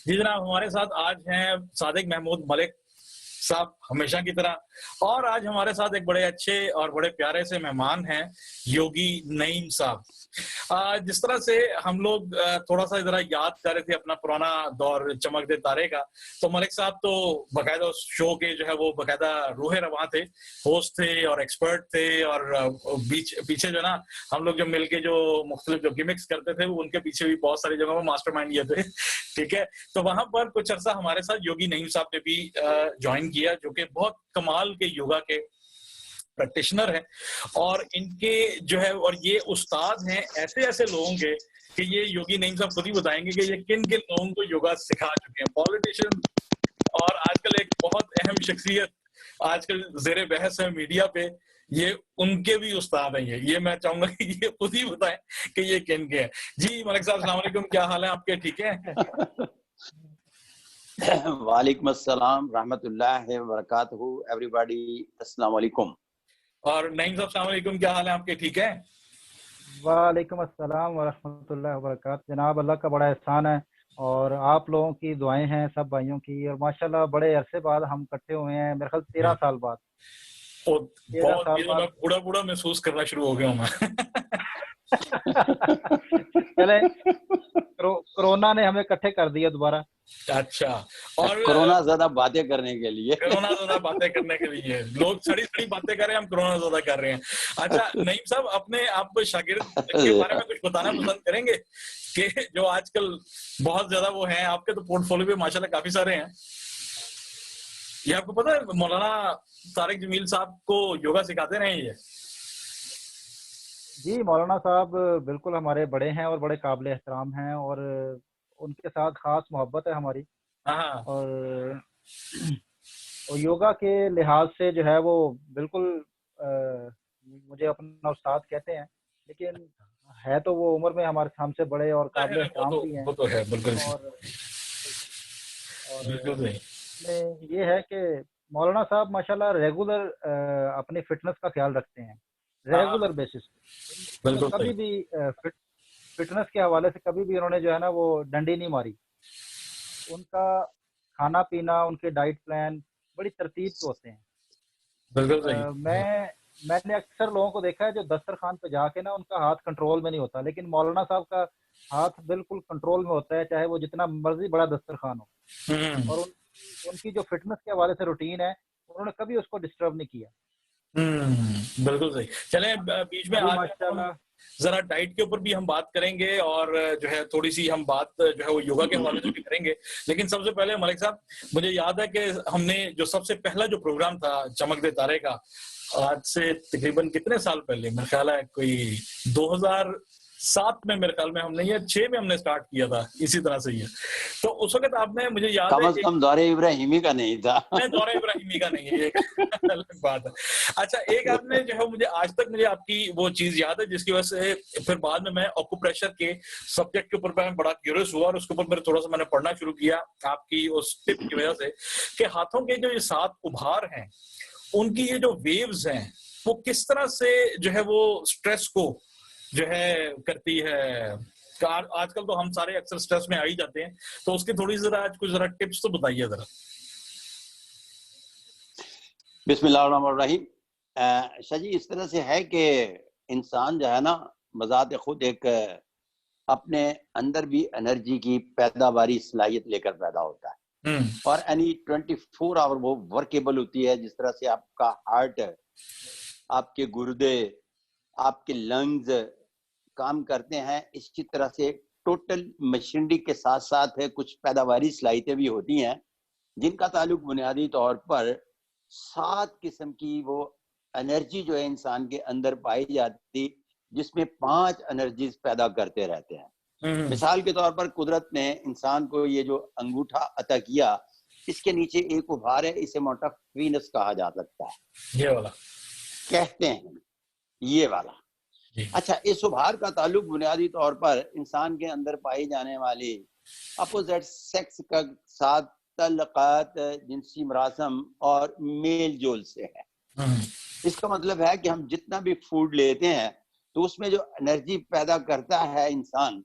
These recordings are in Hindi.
जी जनाब, हमारे साथ आज हैं सादिक महमूद मलिक साहब हमेशा की तरह, और आज हमारे साथ एक बड़े अच्छे और बड़े प्यारे से मेहमान हैं योगी नईम साहब। जिस तरह से हम लोग थोड़ा-सा ज़रा याद कर रहे थे अपना पुराना दौर चमक दे तारे का, तो मलिक साहब तो बाकायदा उस शो के जो है वो बाकायदा रूहे रवां थे, होस्ट थे और एक्सपर्ट थे, और पीछे जो है ना हम लोग जो मिलके जो मुख्तलिफ जो गिमिक्स करते थे उनके पीछे भी बहुत सारी जगहों में मास्टरमाइंड ये थे। ठीक है? तो वहाँ पर कुछ अरसा हमारे साथ योगी नईम साहब ने भी जॉइन किया, जो कि बहुत कमाल के योगा के प्रैक्टिशनर हैं, और इनके जो है और ये उस्ताद हैं ऐसे-ऐसे लोगों के कि ये योगी नईम साहब खुद ही बताएँगे कि ये किन-किन लोगों को योगा सिखा चुके हैं। पॉलिटिशियन और आजकल एक बहुत अहम शख्सियत आजकल ज़ेरे बहस है मीडिया पे, ये उनके भी उस्ताद हैं ये मैं चाहूँगा कि ये खुद ही बताएँ कि ये किन के हैं। जी मलिक साहब अस्सलाम वालेकुम, क्या हाल है आपके, ठीक हैं? वालेकुम अस्सलाम रहमतुल्लाहि व बरकातहू, एवरीबॉडी अस्सलाम वालेकुम। और नईम साहब अस्सलाम वालेकुम, क्या हाल है आपके, ठीक हैं? वालेकुम अस्सलाम व रहमतुल्लाहि व बरकातहू। जनाब अल्लाह का बड़ा एहसान है और आप लोगों की दुआएं हैं सब भाइयों की, और माशाल्लाह बड़े अरसे बाद हम इकट्ठे हुए हैं, मेरे ख्याल 13 साल बाद। बहुत मैं बूढ़ा महसूस करना शुरू हो गया हूँ मैं। चले कोरोना ने हमें इकट्ठे कर दिया दोबारा। अच्छा, और कोरोना ज़्यादा बातें करने के लिए लोग सड़ी बातें कर रहे हैं, हम कोरोना ज़्यादा कर रहे हैं। अच्छा नईम साहब, अपने आप शागिर्द के बारे में कुछ बताना पसंद करेंगे कि जो आजकल बहुत ज्यादा वो हैं, आपके तो पोर्टफोलियो में माशाल्लाह काफी सारे हैं। ये आपको पता है मौलाना तारिक जमील साहब को योगा सिखाते रहे ये? जी मौलाना साहब बिल्कुल हमारे बड़े हैं और बड़े काबिल एहतराम हैं, और उनके साथ खास मोहब्बत है हमारी। और योगा के लिहाज से जो है वो बिल्कुल मुझे अपना उस्ताद कहते हैं, लेकिन है तो वो उम्र में हमारे हमसे बड़े और काबिल एहतराम भी हैं। वो तो है बिल्कुल। और ये है कि मौलाना साहब माशाल्लाह रेगुलर अपनी फिटनेस का ख्याल रखते हैं, रेगुलर बेसिस पे। तो कभी भी फिटनेस के हवाले से कभी भी उन्होंने जो है ना वो डंडी नहीं मारी। उनका खाना पीना, उनके डाइट प्लान बड़ी तरतीब से होते हैं। बिल्कुल सही। मैंने अक्सर लोगों को देखा है जो दस्तरखान पे जाके ना उनका हाथ कंट्रोल में नहीं होता, लेकिन मौलाना साहब का हाथ बिल्कुल कंट्रोल में होता है, चाहे वो जितना मर्जी बड़ा दस्तरखान हो। और उनकी जो फिटनेस के हवाले से रूटीन है, उन्होंने कभी उसको डिस्टर्ब नहीं किया। बिल्कुल सही। चलें बीच में आज जरा डाइट के ऊपर भी हम बात करेंगे, और जो है थोड़ी सी हम बात जो है वो योगा के हवाले से भी करेंगे। लेकिन सबसे पहले मलिक साहब, मुझे याद है कि हमने जो सबसे पहला जो प्रोग्राम था चमक दे तारे का, आज से तकरीबन कितने साल पहले, मेरा ख्याल है कोई 2007 में, मेरे ख्याल में हमने या 6 में हमने स्टार्ट किया था इसी तरह से। ये तो उस वक्त आपने, मुझे याद है, कम से कम दौरे इब्राहिमी का नहीं था। दौरे इब्राहिमी का नहीं है, एक अलग बात है। अच्छा, एक आपने जो है, मुझे आज तक मुझे आपकी वो चीज याद है जिसकी वजह से फिर बाद में मैं ऑक्यूप्रेशर के सब्जेक्ट के ऊपर मैं बड़ा क्यूरियस हुआ, और उसके ऊपर मेरे थोड़ा सा मैंने पढ़ना शुरू किया आपकी उस टिप की वजह से कि हाथों के जो ये 7 उभार हैं, उनकी ये जो वेव्स हैं वो किस तरह से जो है वो स्ट्रेस को जो है करती है। आजकल तो हम सारे अक्सर स्ट्रेस में आ ही जाते हैं, तो उसकी थोड़ी जरा आज कुछ जरा टिप्स तो बताइए जरा। बिस्मिल्लाहिर्रहमानिर्रहीम। शाजी इस तरह से है कि इंसान जो है ना बजात खुद एक अपने अंदर भी एनर्जी की पैदावारी सलाहियत लेकर पैदा होता है, और यानी 24 आवर वो वर्केबल होती है। जिस तरह से आपका हार्ट, आपके गुर्दे, आपके लंग्स काम करते हैं, इसी तरह से टोटल मशीनरी के साथ साथ है कुछ पैदावारी सलाहियतें भी होती हैं, जिनका ताल्लुक बुनियादी तौर पर 7 किस्म की वो एनर्जी जो है इंसान के अंदर पाई जाती, जिसमें 5 एनर्जीज पैदा करते रहते हैं। मिसाल के तौर पर कुदरत ने इंसान को ये जो अंगूठा अता किया, इसके नीचे एक उभार है, इसे मोटा वीनस कहा जा सकता है, ये वाला कहते हैं, ये वाला। अच्छा, इस उभार का ताल्लुक बुनियादी तौर पर इंसान के अंदर पाई जाने वाली अपोजिट सेक्स का साथ तल्लुकात, जिनसी मरासम और मेल जोल से है। इसका मतलब है कि हम जितना भी फूड लेते हैं तो उसमें जो एनर्जी पैदा करता है इंसान,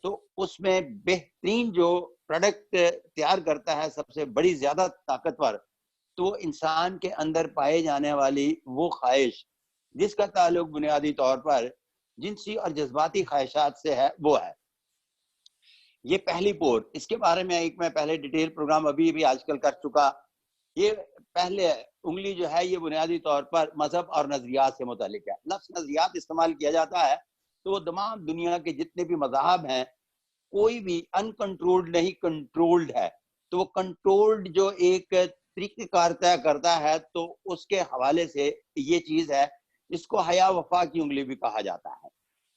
तो उसमें बेहतरीन जो प्रोडक्ट तैयार करता है सबसे बड़ी ज्यादा ताकतवर, तो वो इंसान के अंदर पाए जाने वाली वो ख्वाहिश जिसका ताल्लुक बुनियादी तौर पर जिनसी और जज्बाती ख्वाहिशात से है, वो है ये पहली पोर। इसके बारे में एक मैं पहले डिटेल प्रोग्राम अभी भी आजकल कर चुका। ये पहले उंगली जो है ये बुनियादी तौर पर मजहब और नजरियात से मुतालिक है। लफ्ज नजरियात इस्तेमाल किया जाता है तो वो तमाम दुनिया के जितने भी मज़ाहब हैं, कोई भी अनकंट्रोल्ड नहीं, कंट्रोल्ड है। तो वो कंट्रोल्ड जो एक तरीक़ेकार तय करता है, तो उसके हवाले से ये चीज है, इसको हया वफा की उंगली भी कहा जाता है।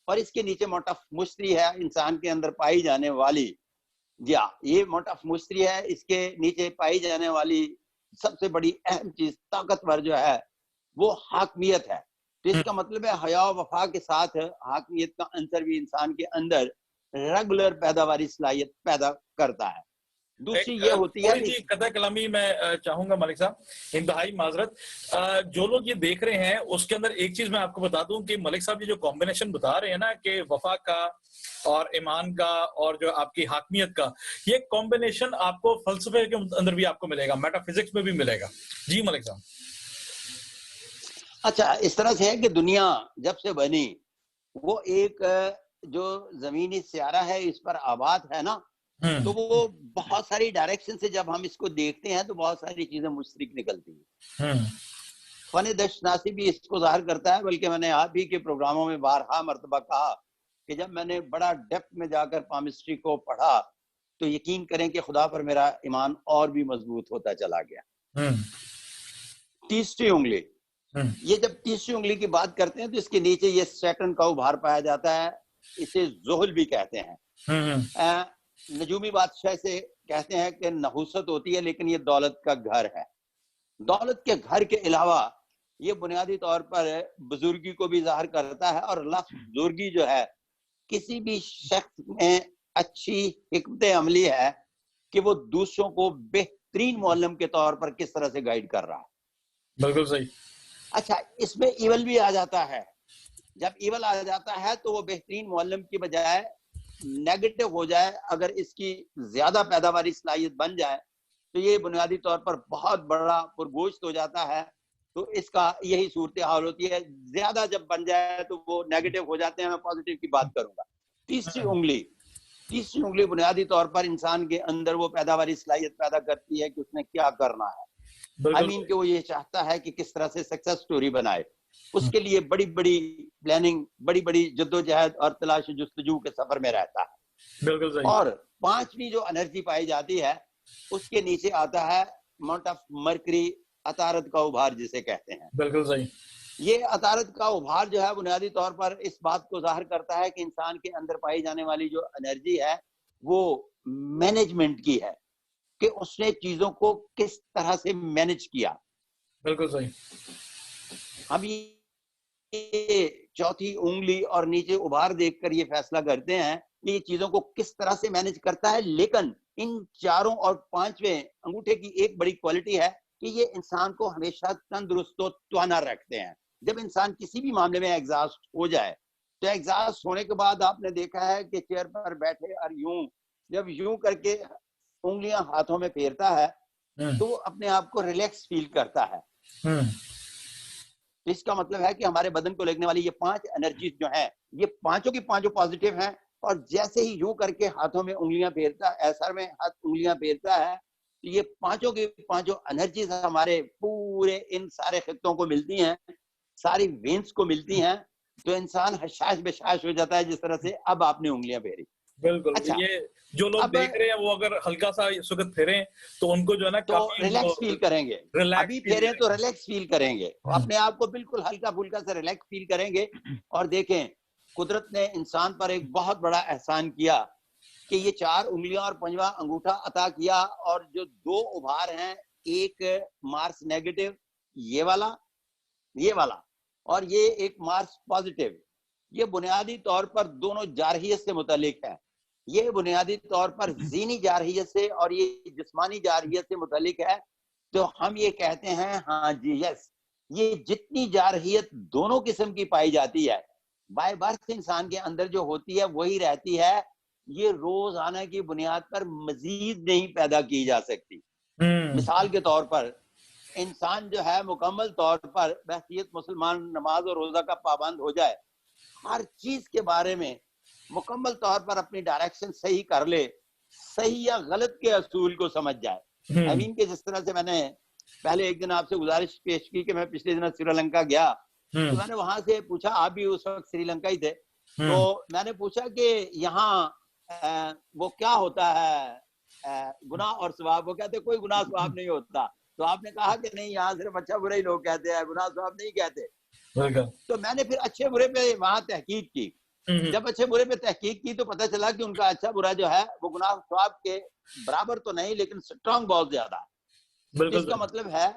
और इसके नीचे मोटफ मुश्तरी है, इंसान के अंदर पाई जाने वाली, जी हाँ, ये मोटफ मुश्तरी है। इसके नीचे पाई जाने वाली सबसे बड़ी अहम चीज ताकतवर जो है वो हाकमियत है। तो इसका मतलब है हया वफा के साथ हाकमियत का अंतर भी इंसान के अंदर रेगुलर पैदावारी सलाहियत पैदा करता है। दूसरी ये होती है कदा कलामी मैं चाहूंगा मलिक साहब, इंतहाई माजरत, जो लोग ये देख रहे हैं उसके अंदर एक चीज मैं आपको बता दूं कि मलिक साहब ये जो कॉम्बिनेशन बता रहे हैं ना कि वफा का और ईमान का और जो आपकी हाकमियत का, ये कॉम्बिनेशन आपको फलसफे के अंदर भी आपको मिलेगा, मेटाफिजिक्स में भी मिलेगा। जी मलिक साहब। अच्छा, इस तरह से है कि दुनिया जब से बनी वो एक जो जमीनी सियारा है इस पर आबाद है ना, तो वो बहुत सारी डायरेक्शन से जब हम इसको देखते हैं तो बहुत सारी चीजें मुश्तरक निकलती हैं। फन दशनासी भी इसको जाहिर करता है, बल्कि मैंने आप ही के प्रोग्रामों में बारहा मरतबा कहा कि जब मैंने बड़ा डेप्थ में जाकर पामिस्ट्री को पढ़ा तो यकीन करें कि खुदा पर मेरा ईमान और भी मजबूत होता चला गया। तीसरी उंगली, ये जब तीसरी उंगली की बात करते हैं तो इसके नीचे ये सैटर्न का उभार पाया जाता है, इसे ज़ुहल भी कहते हैं। नजूमी बादशाह से कहते हैं कि नहुसत होती है, लेकिन ये दौलत का घर है। दौलत के घर के अलावा ये बुनियादी तौर पर बुजुर्गी को भी जाहिर करता है, और लफ्ज़ बुजुर्गी जो है किसी भी शख्स में अच्छी हिकमत अमली है कि वो दूसरों को बेहतरीन मुअल्लिम के तौर पर किस तरह से गाइड कर रहा है। बिल्कुल सही। अच्छा, इसमें ईवल भी आ जाता है। जब ईवल आ जाता है तो वो बेहतरीन मुअल्लिम की बजाय नेगेटिव हो जाए, अगर इसकी ज्यादा पैदावारी सलाहियत बन जाए तो ये बुनियादी तौर पर बहुत बड़ा पुरगोश्त हो जाता है। तो इसका यही सूरत हाल होती है, ज्यादा जब बन जाए तो वो नेगेटिव हो जाते हैं। मैं पॉजिटिव की बात करूंगा। तीसरी उंगली बुनियादी तौर पर इंसान के अंदर वो पैदावारी सलाहियत पैदा करती है कि उसने क्या करना है। आई मीन कि वो ये चाहता है कि किस तरह से सक्सेस स्टोरी बनाए। उसके लिए बड़ी बड़ी प्लानिंग, बड़ी बड़ी जद्दोजहद और तलाश जुस्तजू के सफर में रहता है। बिल्कुल सही। और पांचवी जो एनर्जी पाई जाती है उसके नीचे आता है माउंट ऑफ मरकरी, अतारत का उभार जिसे कहते हैं। बिल्कुल सही। ये अतारत का उभार जो है बुनियादी तौर पर इस बात को जाहिर करता है कि इंसान के अंदर पाई जाने वाली जो एनर्जी है वो मैनेजमेंट की है, कि उसने चीजों को किस तरह से मैनेज किया। बिल्कुल सही। हम ये चौथी उंगली और नीचे उभार देखकर ये फैसला करते हैं कि ये चीजों को किस तरह से मैनेज करता है। लेकिन इन चारों और पांचवें अंगूठे की एक बड़ी क्वालिटी है कि ये इंसान को हमेशा तंदुरुस्त और तवाना रखते हैं। जब इंसान किसी भी मामले में एग्जॉस्ट हो जाए तो एग्जॉस्ट होने के बाद आपने देखा है कि चेयर पर बैठे और जब यूं करके उंगलियां हाथों में फेरता है तो अपने आप को रिलैक्स फील करता है। इसका मतलब है कि हमारे बदन को लगने वाली ये 5 एनर्जीज जो हैं, ये पांचों की पांचों पॉजिटिव हैं। और जैसे ही यूं करके हाथों में उंगलियां फेरता है, सर में हाथ उंगलियां फेरता है, तो ये पांचों की पांचों एनर्जीज हमारे पूरे इन सारे खित्तों को मिलती हैं, सारी वेन्स को मिलती हैं। तो इंसान हशाश बेशाश हो जाता है जिस तरह से अब आपने उंगलियां फेरी। बिल्कुल। अच्छा, ये जो लोग देख रहे हैं वो अगर हल्का सा इस वक्त फेरें तो उनको जो है ना तो रिलैक्स फील करेंगे। अभी फेरें तो रिलैक्स फील करेंगे, अपने आप को बिल्कुल हल्का फुल्का से रिलैक्स फील करेंगे। और देखें, कुदरत ने इंसान पर एक बहुत बड़ा एहसान किया कि ये 4 उंगलियां और 5वां अंगूठा अता किया। और जो 2 उभार हैं, एक मार्स नेगेटिव ये वाला और ये एक मार्स पॉजिटिव, ये बुनियादी तौर पर दोनों जारहियत से मुतालिक है। ये बुनियादी तौर पर ज़ीनी जारहियत से और ये जिस्मानी जारहियत से मुतालिक है। तो हम ये कहते हैं, हाँ जी, यस, ये जितनी जारहियत दोनों किस्म की पाई जाती है बाय बर्थ इंसान के अंदर जो होती है वही रहती है। ये रोजाना की बुनियाद पर मजीद नहीं पैदा की जा सकती। मिसाल के तौर पर इंसान जो है मुकम्मल तौर पर बहसीयत मुसलमान नमाज और रोजा का पाबंद हो जाए, हर चीज के बारे में मुकम्मल तौर पर अपनी डायरेक्शन सही कर ले, सही या गलत के असूल को समझ जाए। आई मीन कि जिस तरह से मैंने पहले एक दिन आपसे गुजारिश पेश की कि मैं पिछले दिन श्रीलंका गया, तो मैंने वहां से पूछा, आप भी उस वक्त श्रीलंका ही थे, तो मैंने पूछा कि यहाँ वो क्या होता है गुनाह और सवाब। वो कहते कोई गुनाह सवाब नहीं होता। तो आपने कहा कि नहीं, यहाँ सिर्फ अच्छा बुरा ही लोग कहते हैं, गुनाह सवाब नहीं कहते। तो मैंने फिर अच्छे बुरे पे वहां तहकीक की। जब अच्छे बुरे पे तहकीक की तो पता चला कि उनका अच्छा बुरा जो है वो गुनाह सवाब के बराबर तो नहीं, लेकिन स्ट्रांग बहुत ज्यादा है। इसका मतलब है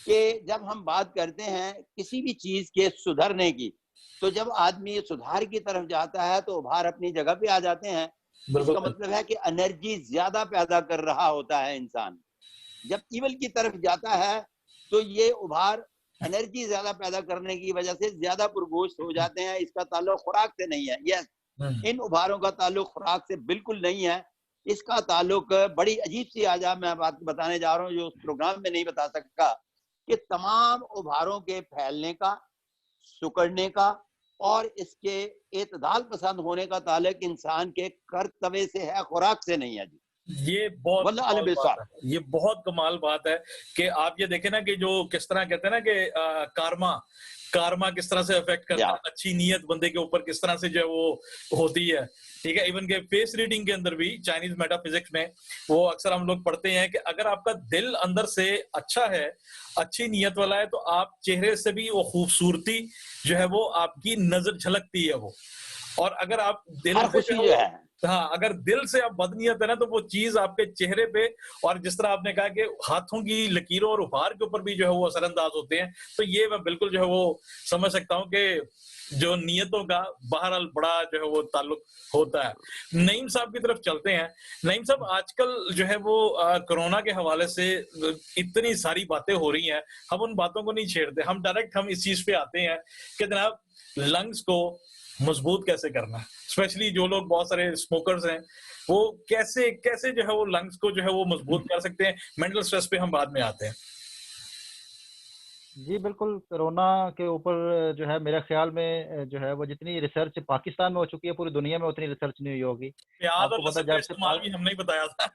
कि जब हम बात करते हैं किसी भी चीज के सुधरने की, तो जब आदमी सुधार की तरफ जाता है तो उभार अपनी जगह पे आ जाते हैं। इसका मतलब है कि एनर्जी ज्यादा पैदा कर रहा होता है इंसान। जब इवल की तरफ जाता है तो ये उभार एनर्जी ज्यादा पैदा करने की वजह से ज्यादा पुरगोश्त हो जाते हैं। इसका ताल्लुक खुराक से नहीं है। यस, इन उभारों का ताल्लुक खुराक से बिल्कुल नहीं है। इसका ताल्लुक बड़ी अजीब सी आज मैं बात बताने जा रहा हूँ जो उस प्रोग्राम में नहीं बता सकता, कि तमाम उभारों के फैलने का, सुकड़ने का और इसके एतदाल पसंद होने का ताल्लुक इंसान के कर्तव्य से है, खुराक से नहीं है जी। ये बहुत कमाल बात है कि आप ये देखें ना कि जो किस तरह कहते हैं ना कि कारमा किस तरह से अफेक्ट करता है, अच्छी नीयत बंदे के ऊपर किस तरह से जो है वो होती है। ठीक है, इवन के फेस रीडिंग के अंदर भी चाइनीज मेटाफिजिक्स में वो अक्सर हम लोग पढ़ते हैं कि अगर आपका दिल अंदर से अच्छा है, अच्छी नीयत वाला है, तो आप चेहरे से भी वो खूबसूरती जो है वो आपकी नजर झलकती है वो। और अगर आप दिल से अगर दिल से आप बदनीयत है ना, तो वो चीज आपके चेहरे पे, और जिस तरह आपने कहा कि हाथों की लकीरों और उपहार के ऊपर भी जो है वो असरअंदाज होते हैं। तो ये मैं बिल्कुल जो है वो समझ सकता हूँ कि जो नीयतों का बहरहाल बड़ा जो है वो ताल्लुक होता है। नईम साहब की तरफ चलते हैं। नईम साहब, आजकल जो है वो कोरोना के हवाले से इतनी सारी बातें हो रही हैं, हम उन बातों को नहीं छेड़ते, हम डायरेक्ट हम इस चीज पे आते हैं कि जनाब लंग्स को मजबूत कैसे करना है। स्पेशली जो लोग बहुत सारे स्मोकर्स हैं, वो कैसे कैसे जो है वो लंग्स को जो है वो मजबूत कर सकते हैं। मेंटल स्ट्रेस पे हम बाद में आते हैं। जी बिल्कुल, कोरोना के ऊपर जो है मेरे ख्याल में जो है वो जितनी रिसर्च पाकिस्तान में हो चुकी है, पूरी दुनिया में उतनी रिसर्च नहीं हुई होगी। आपको पता जब से भी हमने ही बताया था।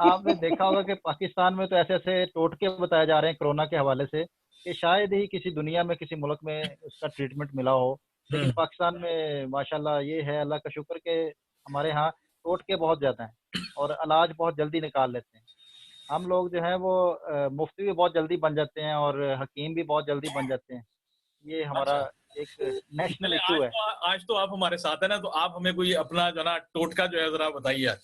आपने देखा होगा कि पाकिस्तान में तो ऐसे ऐसे टोटके बताए जा रहे हैं कोरोना के हवाले से कि शायद ही किसी दुनिया में किसी मुल्क में उसका ट्रीटमेंट मिला हो, लेकिन पाकिस्तान में माशाल्लाह ये है, अल्लाह का शुक्र के हमारे यहाँ टोटके बहुत ज्यादा हैं और इलाज बहुत जल्दी निकाल लेते हैं। हम लोग जो है वो मुफ्ती भी बहुत जल्दी बन जाते हैं और हकीम भी बहुत जल्दी बन जाते हैं। ये हमारा एक नेशनल इशू है। आज तो आप हमारे साथ है ना, तो आप हमें कोई अपना जो ना टोटका जो है जरा बताइए।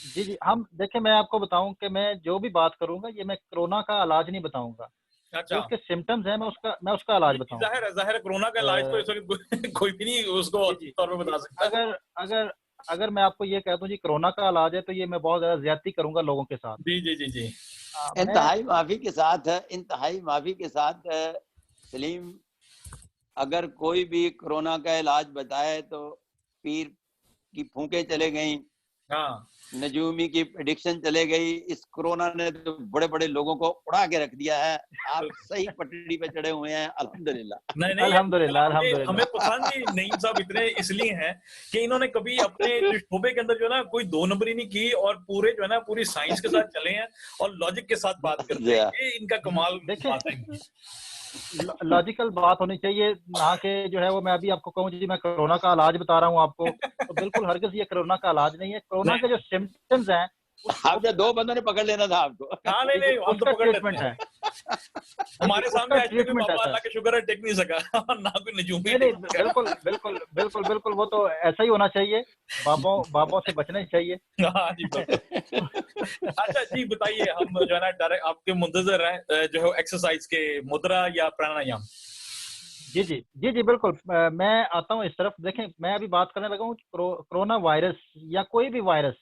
जी, हम देखिए, मैं आपको बताऊं कि मैं जो भी बात करूंगा ये मैं कोरोना का इलाज नहीं बताऊंगा। जो उसके सिम्टम्स हैं मैं उसका इलाज बताऊंगा। जाहिर है कोरोना का इलाज तो इस वक्त कोई भी नहीं उसको तौर पे बता सकता। अगर मैं आपको ये कह दूं जी कोरोना का इलाज है, तो ये मैं बहुत ज्यादा ज्यादती करूंगा लोगों के साथ। जी। इंतहाई माफी के साथ सलीम, अगर कोई भी कोरोना का इलाज बताए तो पीर की फूंके चले गई, नजूमी की प्रेडिक्शन चले गई। इस कोरोना ने तो बड़े बड़े लोगों को उड़ा के रख दिया है। आप सही पटड़ी पे चढ़े हुए हैं, अल्हम्दुलिल्लाह। नहीं, अल्हम्दुलिल्लाह। हमें पसंद ही नईम साहब इतने इसलिए हैं कि इन्होंने कभी अपने शोबे के अंदर जो है ना कोई दो नंबरी नहीं की, और पूरे जो है ना पूरी साइंस के साथ चले हैं और लॉजिक के साथ बात करते हैं। ये इनका कमाल बात है। लॉजिकल बात होनी चाहिए, ना कि जो है वो मैं अभी आपको कहूँ जी मैं कोरोना का इलाज बता रहा हूँ आपको, तो बिल्कुल हरगिज़ ये कोरोना का इलाज नहीं है। कोरोना के जो सिम्टम्स हैं, आपने दो बंदों ने पकड़ लेना था आपको। नहीं, हम तो पकड़ लेते हैं। हमारे सामने ट्रीटमेंट है, अल्लाह का शुक्र है टेक नहीं सका, ना कोई नजूमी। बिल्कुल वो तो ऐसा ही होना चाहिए। बाबों से बचना ही चाहिए। हाँ जी। अच्छा जी, बताइए, हम जो है ना डायरेक्ट आपके मुंतजर हैं जो है एक्सरसाइज के, मुद्रा या प्राणायाम। जी बिल्कुल, मैं आता हूँ इस तरफ। देखें, मैं अभी बात करने लगा हूँ कोरोना वायरस या कोई भी वायरस,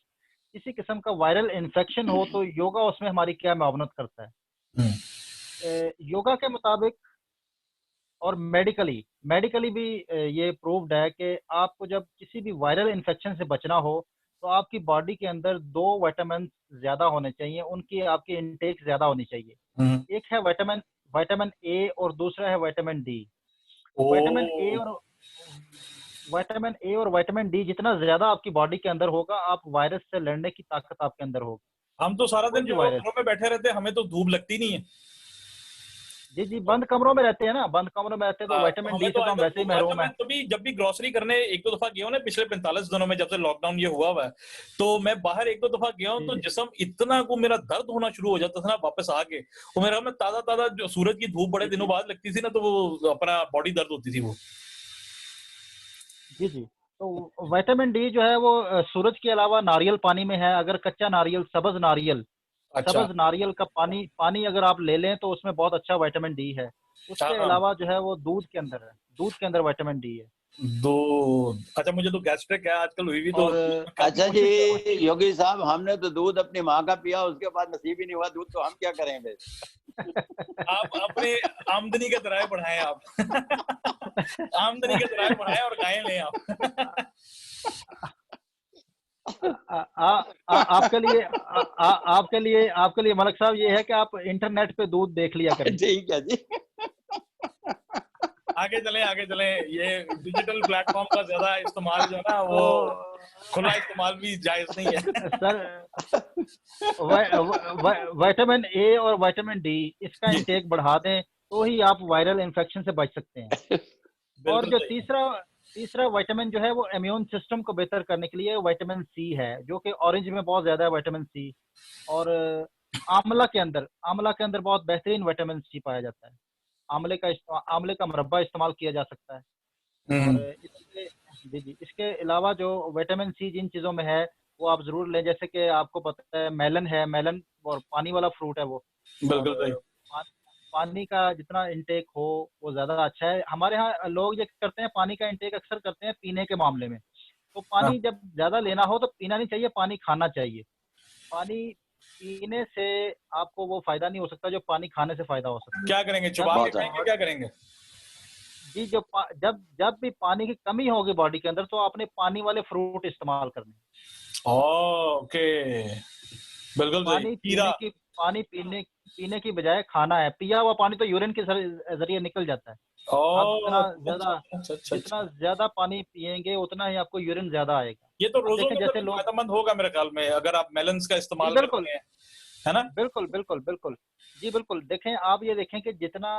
किसी किस्म का वायरल इन्फेक्शन हो तो योगा उसमें हमारी क्या मावनत करता है। योगा के मुताबिक और मेडिकली मेडिकली भी ये प्रूव्ड है कि आपको जब किसी भी वायरल इन्फेक्शन से बचना हो तो आपकी बॉडी के अंदर 2 विटामिन ज़्यादा होने चाहिए, उनकी आपकी इनटेक ज़्यादा होनी चाहिए। एक है विटामिन विटामिन ए और दूसरा है विटामिन डी। विटामिन ए ओ और विटामिन ए और विटामिन डी जितना ज़्यादा आपकी बॉडी के अंदर होगा, आप वायरस से लड़ने की ताकत आपके अंदर होगी। हम तो सारा कोई दिन भी जो है वायरस। घरों में बैठे रहते हैं, हमें तो धूप लगती नहीं है। जी, जी, बंद कमरों में रहते हैं ना, बंद कमरों में रहते हैं तो तो विटामिन हमें डी तो से तो हम अगर वैसे ही धूप, अच्छा महरूम मैं हैं। कभी जब भी ग्रोसरी करने 1-2 दफा गया हूँ ना पिछले 45 दिनों में, जब से लॉकडाउन ये हुआ हुआ है, तो मैं बाहर 1-2 दफा गया हूँ जी, तो जी। जिस्म इतना को मेरा दर्द होना शुरू हो जाता था ना वापस आके। वो मेरा में ताजा-ताजा जो सूरज की धूप बड़े जी, दिनों जी। बाद लगती थी ना, तो वो अपना बॉडी दर्द होती थी वो। जी, जी। तो विटामिन डी जो है वो सूरज के अलावा नारियल पानी में है। अगर कच्चा नारियल, अच्छा। सब्ज़ नारियल का पानी पानी अगर आप ले लें तो उसमें बहुत अच्छा विटामिन डी है। हाँ, उसके हाँ। अलावा जो है वो दूध के अंदर है। दूध के अंदर विटामिन डी है। दूध, अच्छा मुझे तो गैस्ट्रिक है आजकल हुई भी, तो और काफ़ी अच्छा जी, कोशिश कर रहा हूँ। योगी साहब, हमने तो दूध अपनी माँ का पिया, उसके बाद नसीब ही नहीं हुआ दूध, तो हम क्या करें फिर? आप अपने आमदनी के ज़राए बढ़ाएँ आप। आमदनी के ज़राए बढ़ाएँ और गायें लें आप। आपके लिए मलिक साहब ये है कि आप इंटरनेट पे दूध देख लिया करें। ठीक है जी। आगे चलें। ये डिजिटल प्लेटफ़ॉर्म का ज़्यादा इस्तेमाल जो है ना, तो वो खुला इस्तेमाल भी जायज़ नहीं है। सर, विटामिन ए और विटामिन डी इसका जी, इंटेक बढ़ा दें तो ही आप वायरल इन्फेक्शन से बच सकते हैं। और बिल्कुल जो सही। तीसरा तीसरा विटामिन जो है वो इम्यून सिस्टम को बेहतर करने के लिए विटामिन सी है, जो कि ऑरेंज में बहुत ज़्यादा है विटामिन सी। और आंवला के अंदर बहुत बेहतरीन विटामिन सी पाया जाता है। आंवले का मुरब्बा इस्तेमाल किया जा सकता है। हुँ, और हुँ। इसके जी, जी, इसके अलावा जो विटामिन सी जिन चीज़ों में है, वो आप ज़रूर लें। जैसे कि आपको पता है मेलन और पानी वाला फ्रूट है वो। और बिल्कुल सही। पा पानी का जितना इंटेक हो, वो ज़्यादा अच्छा है। हमारे यहाँ लोग ये करते हैं, पानी का इंटेक अक्सर करते हैं पीने के मामले में। तो हाँ, पानी जब ज़्यादा लेना हो तो पीना नहीं चाहिए, पानी खाना चाहिए। पानी पीने से आपको वो फ़ायदा नहीं हो सकता जो पानी खाने से फ़ायदा हो सकता क्या करेंगे? है। जब चबा भी के बहुत खाएँगे, अच्छा। क्या करेंगे? जी, जब भी पानी की कमी होगी बॉडी के अंदर तो आपने पानी वाले फ्रूट इस्तेमाल करने हैं। ओके, बिल्कुल सही। पानी खीरा। पीने की पानी पीने पीने की बजाय खाना है। पिया हुआ पानी तो यूरिन के ज़रिए निकल जाता है। आप ओह! अच्छा, अच्छा, अच्छा, जितना अच्छा। ज़्यादा पानी पिएँगे उतना ही आपको यूरिन ज़्यादा आएगा। ये तो अब देखें रोज़ों जैसे में लोग फ़ायदेमंद होगा मेरे ख़्याल में, अगर आप मेलन्स का जी, इस्तेमाल बिल्कुल। करते हैं, है ना? बिल्कुल, बिल्कुल, बिल्कुल। जी, बिल्कुल। देखें, आप ये देखें कि जितना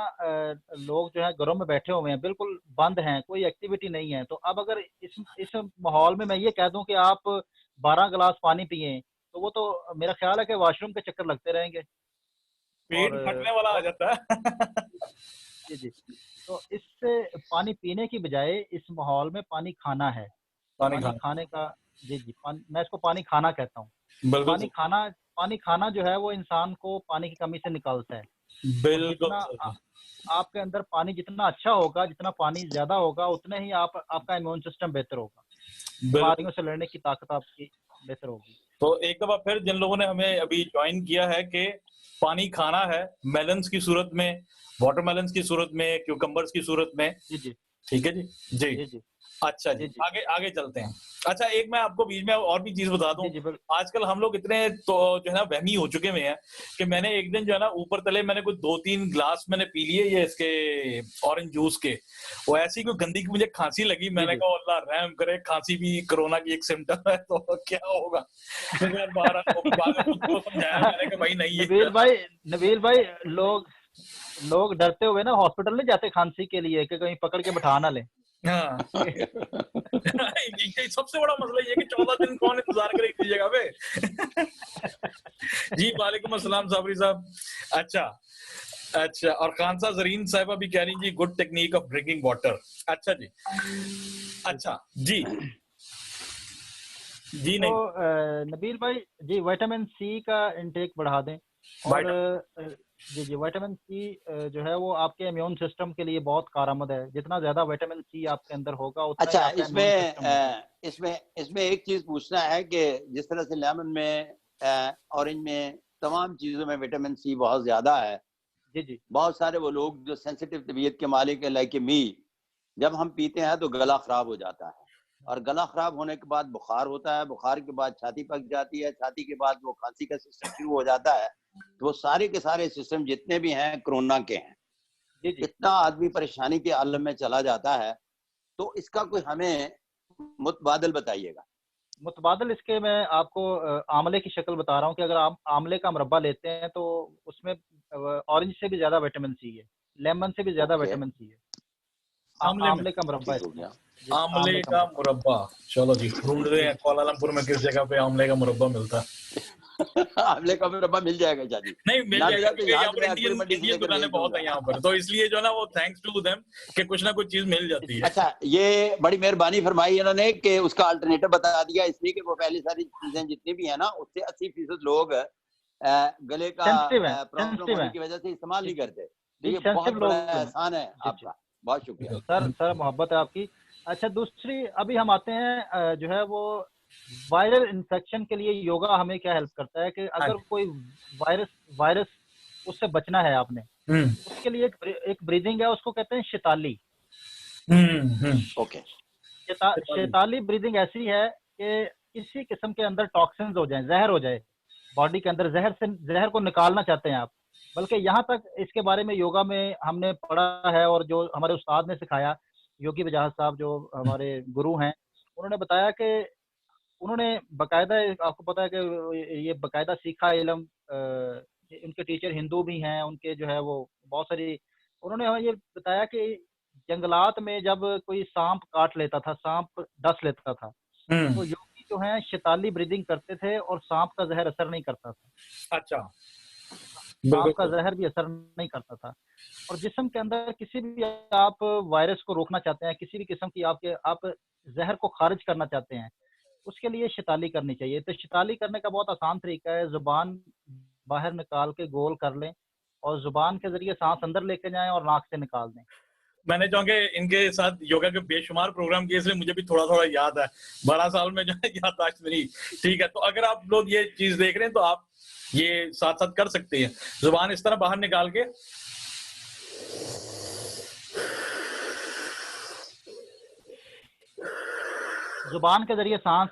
लोग जो है घरों में बैठे हुए हैं, बिल्कुल बंद हैं, कोई एक्टिविटी नहीं है। तो अब अगर इस माहौल में मैं ये कह दूँ कि आप 12 गिलास पानी पिएँ, तो वो तो मेरा ख़्याल है कि वॉशरूम के चक्कर लगते रहेंगे। और पेट फटने वाला आ और जाता है। जी, जी। तो इससे पानी पीने की बजाय इस माहौल में पानी खाना है। पानी पानी खाना, खाने का जी, जी, मैं इसको पानी खाना कहता हूँ। बिल्कुल पानी सही, खाना पानी खाना जो है वो इंसान को पानी की कमी से निकालता है। और बिल्कुल सही। आपके अंदर पानी जितना अच्छा होगा, जितना पानी ज़्यादा होगा, उतने ही आपका इम्यून सिस्टम बेहतर होगा। बिल्कुल। बीमारियों से लड़ने की ताकत आपकी बेहतर होगी। तो एक दफ़ा फिर जिन लोगों ने हमें अभी जॉइन किया है कि पानी खाना है, मेलन्स की सूरत में, वाटरमेलन्स की सूरत में, क्यूकम्बर्स की सूरत में, जी, जी। ठीक है जी? जी। जी, जी। अच्छा जी, जी, जी। आगे आगे चलते हैं। अच्छा, एक मैं आपको बीच में और भी चीज़ बता दूँ। जी, जी, आजकल हम लोग इतने तो जो है ना वहमी हो चुके हुए हैं कि मैंने एक दिन जो है ना ऊपर तले मैंने कुछ 2-3 ग्लास मैंने पी लिए ये इसके ऑरेंज जूस के। वो ऐसी कोई गंदी की मुझे खाँसी लगी, जी, मैंने जी। कहा अल्लाह रहम करे, खाँसी भी कोरोना की एक सिम्पटम है तो क्या होगा? फिर मैं बाहर बाद में खुद को समझाया, मैंने कहा भाई नहीं ये नबील भाई नबील भाई, लोग लोग डरते हुए ना हॉस्पिटल नहीं जाते खांसी के लिए कि कहीं पकड़ के बैठा ना लें। हाँ। ये सबसे बड़ा मसला ये है कि 14 दिन कौन इंतज़ार करे इतनी जगह पे? जी, वालेकुम अस्सलाम साबरी साहब। अच्छा, अच्छा, और खानसा ज़रीन साहिबा भी कह रही जी good technique of drinking water. अच्छा जी। जी, अच्छा, जी। जी तो नहीं, नबील भाई जी, विटामिन सी का इंटेक बढ़ा दें। और विटामिन जी, जी, विटामिन सी जो है वो आपके इम्यून सिस्टम के लिए बहुत कारआमद है। जितना ज़्यादा विटामिन सी आपके अंदर होगा उतना ही अच्छा, आपका इम्यून इसमें सिस्टम होगा। इसमें इसमें एक चीज पूछना है कि जिस तरह से लेमन में, ऑरेंज में, तमाम चीजों में विटामिन सी बहुत ज्यादा है। जी, जी। बहुत सारे वो लोग जो सेंसिटिव तबीयत के मालिक है, लाइक मी, जब हम पीते हैं तो गला खराब हो जाता है, और गला खराब होने के बाद बुखार होता है, बुखार के बाद छाती पक जाती है, छाती के बाद वो खांसी का सिस्टम शुरू हो जाता है। तो वो सारे के सारे सिस्टम जितने भी हैं कोरोना के हैं। इतना आदमी परेशानी के आलम में चला जाता है। तो इसका कोई हमें मुतबादल बताइएगा। मुतबादल इसके मैं आपको आंवले की शक्ल बता रहा हूँ कि अगर आप आंवले का मुरब्बा लेते हैं तो उसमें ऑरेंज से भी ज्यादा विटामिन सी है, लेमन से भी ज्यादा विटामिन सी है। आंवले का मुरब्बा हो गया। आंवले का मुरब्बा, चलो जी ढूंढ रहे हैं कुआलालंपुर में किस जगह पे आंवले का मुरब्बा मिलता है। आंवले का मुरब्बा मिल जाएगा जी? नहीं मिल जाएगा, क्योंकि यहाँ पर इंडियन दुकानें बहुत है यहाँ पर, तो इसलिए जो ना वो थैंक्स टू देम कि कुछ ना कुछ चीज मिल जाती है। अच्छा, ये बड़ी मेहरबानी फरमाई इन्होंने कि उसका अल्टरनेटिव बता दिया, इसलिए कि वो पहली सारी चीजें जितनी भी है ना उससे 80% लोग गले का प्रॉब्लम होने की वजह से इस्तेमाल नहीं करते। ये बहुत बड़ा एहसान है आपका, बहुत शुक्रिया सर, मोहब्बत है आपकी। अच्छा, दूसरी अभी हम आते हैं जो है वो वायरल इन्फेक्शन के लिए योगा हमें क्या हेल्प करता है कि अगर कोई वायरस उससे बचना है आपने, उसके लिए एक ब्रीदिंग है, उसको कहते हैं शैताली। ओके। शैताली ब्रीदिंग ऐसी है कि किसी किस्म के अंदर टॉक्सिन्स हो जाए, जहर हो जाए बॉडी के अंदर, जहर को निकालना चाहते हैं आप, बल्कि यहाँ तक इसके बारे में योगा में हमने पढ़ा है और जो हमारे उस्ताद ने सिखाया, योगी वजाहत साहब जो हमारे गुरु हैं, उन्होंने बताया कि उन्होंने बकायदा, आपको पता है कि ये बकायदा सीखा इल्म, उनके टीचर हिंदू भी हैं, उनके जो है वो बहुत सारी, उन्होंने हमें ये बताया कि जंगलात में जब कोई सांप काट लेता था, सांप डस लेता था, तो योगी जो है शैताली ब्रीदिंग करते थे और सांप का जहर असर नहीं करता था। अच्छा, सांप का जहर भी असर नहीं करता था। और जिस्म के अंदर किसी भी आप वायरस को रोकना चाहते हैं, किसी भी किस्म की आप जहर को खारिज करना चाहते हैं, उसके लिए शैताली करनी चाहिए। तो शैताली करने का बहुत आसान तरीका है, जुबान बाहर निकाल के गोल कर लें और जुबान के जरिए सांस अंदर लेके जाएं और नाक से निकाल दें। मैंने जो इनके साथ योगा के बेशुमार प्रोग्राम किए, इसलिए मुझे भी थोड़ा थोड़ा याद है, 12 साल में जो है याददाश्त मेरी ठीक है। तो अगर आप लोग ये चीज देख रहे हैं तो आप ये साथ साथ कर सकते हैं, जुबान इस तरह बाहर निकाल के जुबान के जरिए सांस,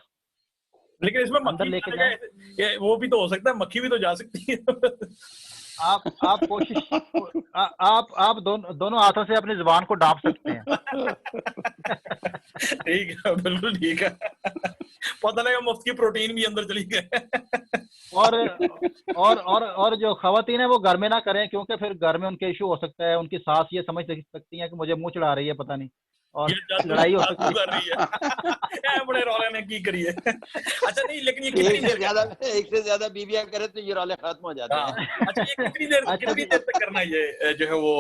लेकिन इसमें मक्खी लेके जाए, वो भी तो हो सकता है, मक्खी भी तो जा सकती है। आप कोशिश आप दोनों हाथों से अपनी जुबान को डांप सकते हैं। ठीक है, बिल्कुल ठीक है। पता लगा मुफ्त की प्रोटीन भी अंदर चली गए। और जो खवातीन है वो घर में ना करें, क्योंकि फिर घर में उनके इशू हो सकता है, उनकी सास ये समझ सकती है कि मुझे मुंह चढ़ा रही है पता नहीं, और लड़ाई हो सकती है। बड़े रौले ने की करिए। अच्छा नहीं, लेकिन ये एक से ज्यादा बीवियां करे तो ये रौले खत्म हो जाते हैं। अच्छा, ये कितनी देर तक करना ये जो है वो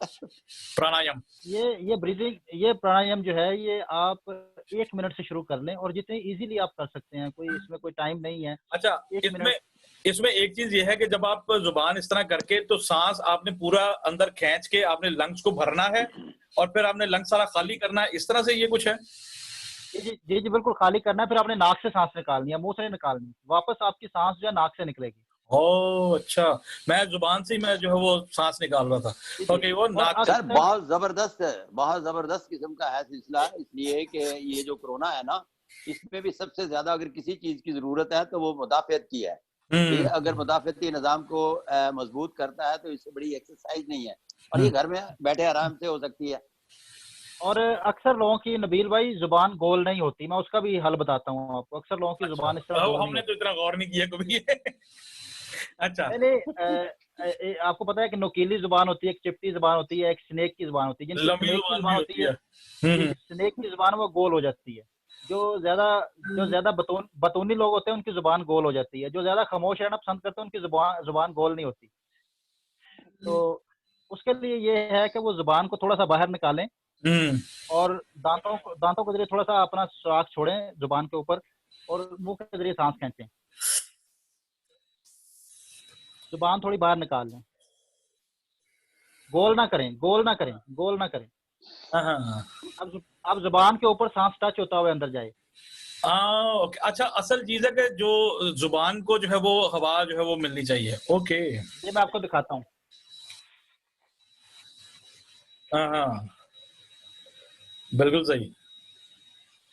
प्राणायाम? ये ब्रीदिंग, ये प्राणायाम जो है ये आप 1 मिनट से शुरू कर लें और जितने इजीली आप कर सकते हैं, कोई इसमें कोई टाइम नहीं है। अच्छा, इसमें एक चीज ये है कि जब आप जुबान इस तरह करके, तो सांस आपने पूरा अंदर खींच के आपने लंग्स को भरना है और फिर आपने लंग्स सारा खाली करना है, इस तरह से ये कुछ है? जी बिल्कुल खाली करना है, फिर आपने नाक से सांस निकालनी है, मुंह से नहीं निकालनी, वापस आपकी सांस जो है नाक से निकलेगी। ओह अच्छा, मैं जुबान से मैं जो है वो सांस निकाल रहा था। ओके, वो नाक। सर बहुत जबरदस्त किस्म का है सिलसिला, इसलिए कि ये जो कोरोना है ना, इसमें भी सबसे ज्यादा अगर किसी चीज की जरूरत है तो वो मुदाफियत की है। ये अगर मुदाफियती निजाम को मजबूत करता है तो इससे बड़ी एक्सरसाइज नहीं है, और ये घर में बैठे आराम से हो सकती है। और अक्सर लोगों की, नबील भाई, जुबान गोल नहीं होती, मैं उसका भी हल बताता हूँ आपको। अक्सर लोगों की जुबान इस तरह हमने तो इतना गौर नहीं किया कभी। अच्छा, नहीं, आपको पता है कि नुकीली जुबान होती है, एक चिपटी जुबान होती है, एक स्नेक की जुबान होती है। जिनकी स्नेक की जुबान होती है, स्नेक की जुबान वो गोल हो जाती है। जो ज्यादा बतौनी लोग होते हैं उनकी जुबान गोल हो जाती है। जो ज्यादा खामोश रहना पसंद करते हैं उनकी जुबान गोल नहीं होती। तो उसके लिए ये है कि वो जुबान को थोड़ा सा बाहर निकालें और दांतों के जरिए थोड़ा सा अपना सुराख छोड़ें जुबान के ऊपर और मुंह के जरिए सांस खींचें। जुबान थोड़ी बाहर निकाल लें, गोल ना करें। अब जुबान के ऊपर सांस टच होता हुआ अंदर जाए। ओके, अच्छा, असल चीज है कि जो जुबान को जो है वो हवा जो है वो मिलनी चाहिए। ओके, ये मैं आपको दिखाता हूँ। बिल्कुल सही,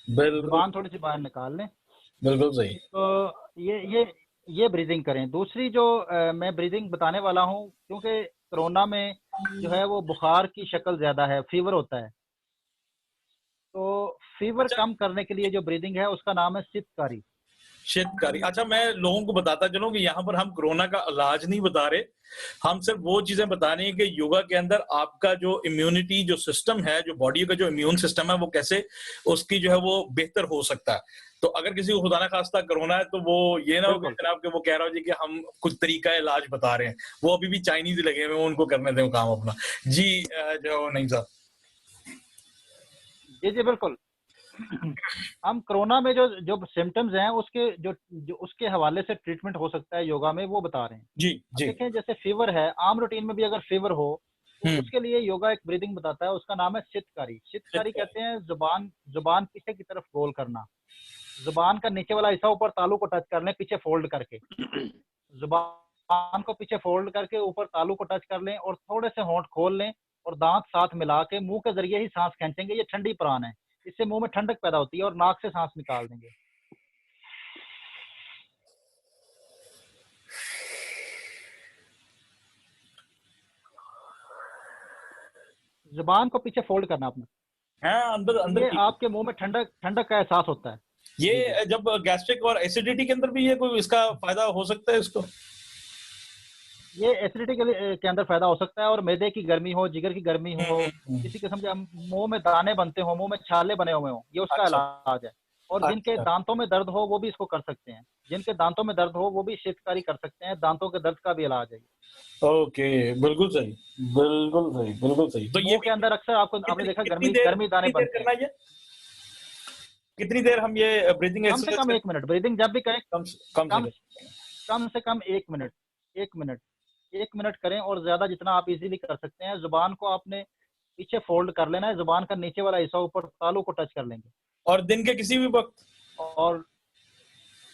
बिल्कुल जुबान थोड़ी सी बाहर निकाल लें, बिल्कुल सही। तो ये ब्रीदिंग करें। दूसरी जो मैं ब्रीदिंग बताने वाला हूँ, क्योंकि कोरोना में जो है वो बुखार की शक्ल ज्यादा है, फीवर होता है, तो फीवर अच्छा, कम करने के लिए जो ब्रीदिंग है उसका नाम है सितकारी। शीतकारी। अच्छा, मैं लोगों को बताता चलूं कि यहाँ पर हम कोरोना का इलाज नहीं बता रहे, हम सिर्फ वो चीजें बता रहे हैं कि योगा के अंदर आपका जो इम्यूनिटी जो सिस्टम है, जो बॉडी का जो इम्यून सिस्टम है, वो कैसे उसकी जो है वो बेहतर हो सकता है। तो अगर किसी को खुदा ना खास्ता कोरोना है, तो वो ये ना हो कि बिल्कुल जनाब के वो कह रहा हो जी कि हम कुछ तरीका इलाज बता रहे हैं, वो अभी भी चाइनीज लगे हुए हैं, उनको करने दें काम अपना। जी जो नहीं साहब। जी जी बिल्कुल। हम कोरोना में जो जो सिम्टम्स हैं उसके जो उसके हवाले से ट्रीटमेंट हो सकता है योगा में, वो बता रहे हैं। जी अब जी। देखें, जैसे फीवर है, आम रूटीन में भी अगर फीवर हो तो हम्म। उसके लिए योगा एक ब्रीदिंग बताता है, उसका नाम है सितकारी। सितकारी शीतकारी। कहते हैं जुबान जुबान पीछे की तरफ रोल करना, जुबान का नीचे वाला हिस्सा ऊपर तालू को टच कर लें पीछे फोल्ड करके, जुबान को पीछे फोल्ड करके ऊपर तालू को टच कर लें और थोड़े से होंठ खोल लें और दांत साथ मिला के मुंह के जरिए ही सांस खींचेंगे। ये ठंडी प्राण है, इससे मुंह में ठंडक पैदा होती है और नाक से सांस निकाल देंगे। जुबान को पीछे फोल्ड करना अपना, हाँ, अंदर तो अंदर ये की। आपके मुंह में ठंडक ठंडक का एहसास होता है। जी जी। ये जब गैस्ट्रिक और एसिडिटी के अंदर भी ये कोई इसका फायदा हो सकता है इसको? ये एसिडिटी के अंदर फायदा हो सकता है, और मैदे की गर्मी हो, जिगर की गर्मी हो, हम्म। किसी किस्म के मुंह में दाने बनते हो, मुंह में छाले बने हुए हो, ये उसका अच्छा इलाज है। और जिनके अच्छा। दांतों में दर्द हो वो भी इसको कर सकते हैं, जिनके दांतों में दर्द हो वो भी शीतकारी कर सकते हैं, दांतों के दर्द का भी इलाज है। ओके, बिल्कुल सही, बिल्कुल सही, बिल्कुल सही। तो ये मुंह भी के अंदर अक्सर आपने कितनी देखा कितनी गर्मी देर गर्मी दाने कितनी देर बनते हैं। करना है ये? कितनी देर हम ये ब्रीथिंग कम से एक्सरसाइज कम कर? 1 मिनट ब्रीदिंग जब भी करें, कम से कम कम से कम 1 मिनट, 1 मिनट, 1 मिनट करें, और ज्यादा जितना आप इजीली कर सकते हैं। जुबान को आपने पीछे फोल्ड कर लेना है, जुबान का नीचे वाला हिस्सा ऊपर तालू को टच कर लेंगे, और दिन के किसी भी वक्त? और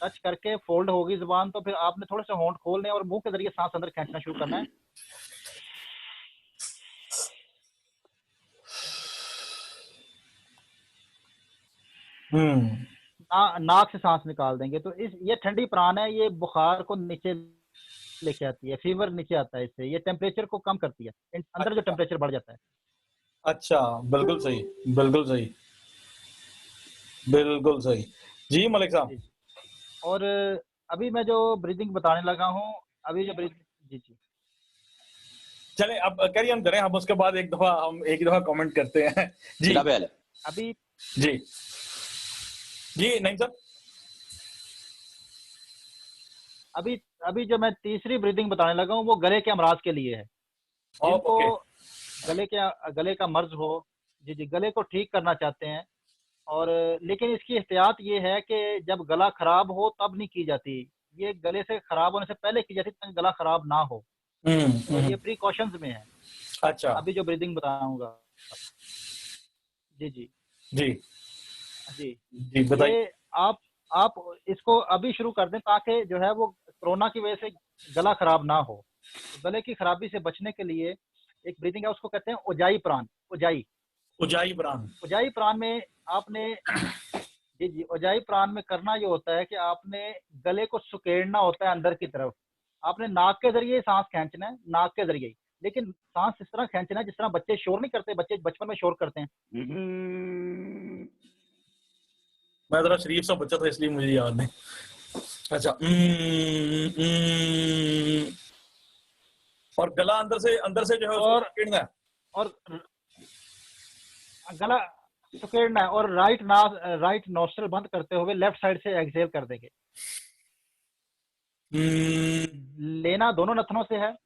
टच करके फोल्ड होगी जुबान, तो फिर आपने थोड़े से होंठ खोलने और मुंह के जरिए सांस अंदर खींचना शुरू करना है। हम्म। नाक से सांस निकाल देंगे, तो ये ठंडी प्राण है, ये बुखार को नीचे लेके आती है, फीवर नीचे आता है इससे, ये टेम्परेचर को कम करती है, अंदर जो अच्छा टेम्परेचर बढ़ जाता है। अच्छा, बिल्कुल सही, बिल्कुल सही, बिल्कुल सही। जी मलिक साहब। जी जी। और अभी मैं जो ब्रीदिंग बताने लगा हूँ, अभी जो ब्रीदिंग, जी जी, चले अब कैरी ऑन करें, हम उसके बाद एक दफा कमेंट करते हैं। जी जनाब अभी जी जी। नहीं सर। अभी अभी जो मैं तीसरी ब्रीदिंग बताने लगा हूँ वो गले के अमराज के लिए है, जिनको ओके। गले का मर्ज हो, जी जी, गले को ठीक करना चाहते हैं, और लेकिन इसकी एहतियात ये है कि जब गला खराब हो तब नहीं की जाती, ये गले से खराब होने से पहले की जाती ताकि गला खराब ना हो, और ये प्रिकॉशंस में है। अच्छा। अभी जो ब्रीदिंग बताऊंगा, जी जी जी जी, जी बताइए। ये आप इसको अभी शुरू कर दें ताकि जो है वो कोरोना की वजह से गला खराब ना हो। तो गले की खराबी से बचने के लिए एक ब्रीदिंग है, उसको कहते हैं उजाई प्राण। उजाई उजाई ब्रान। उजाई प्राण में आपने, जी जी, उजाई प्राण में करना ये होता है कि आपने गले को सुकेड़ना होता है अंदर की तरफ, आपने नाक के जरिए सांस खींचना है, नाक के जरिए ही, लेकिन सांस इस तरह खींचना है जिस तरह बच्चे शोर नहीं करते, बच्चे बचपन में शोर करते हैं। मैं जरा शरीफ सा बच्चा था इसलिए मुझे याद नहीं। अच्छा। और गला अंदर से जो है उसको और पकड़ना है। और गला सुकेड़ना है, और राइट नोस्ट्रल बंद करते हुए लेफ्ट साइड से एक्सहेल कर देंगे। लेना दोनों नथनों से है,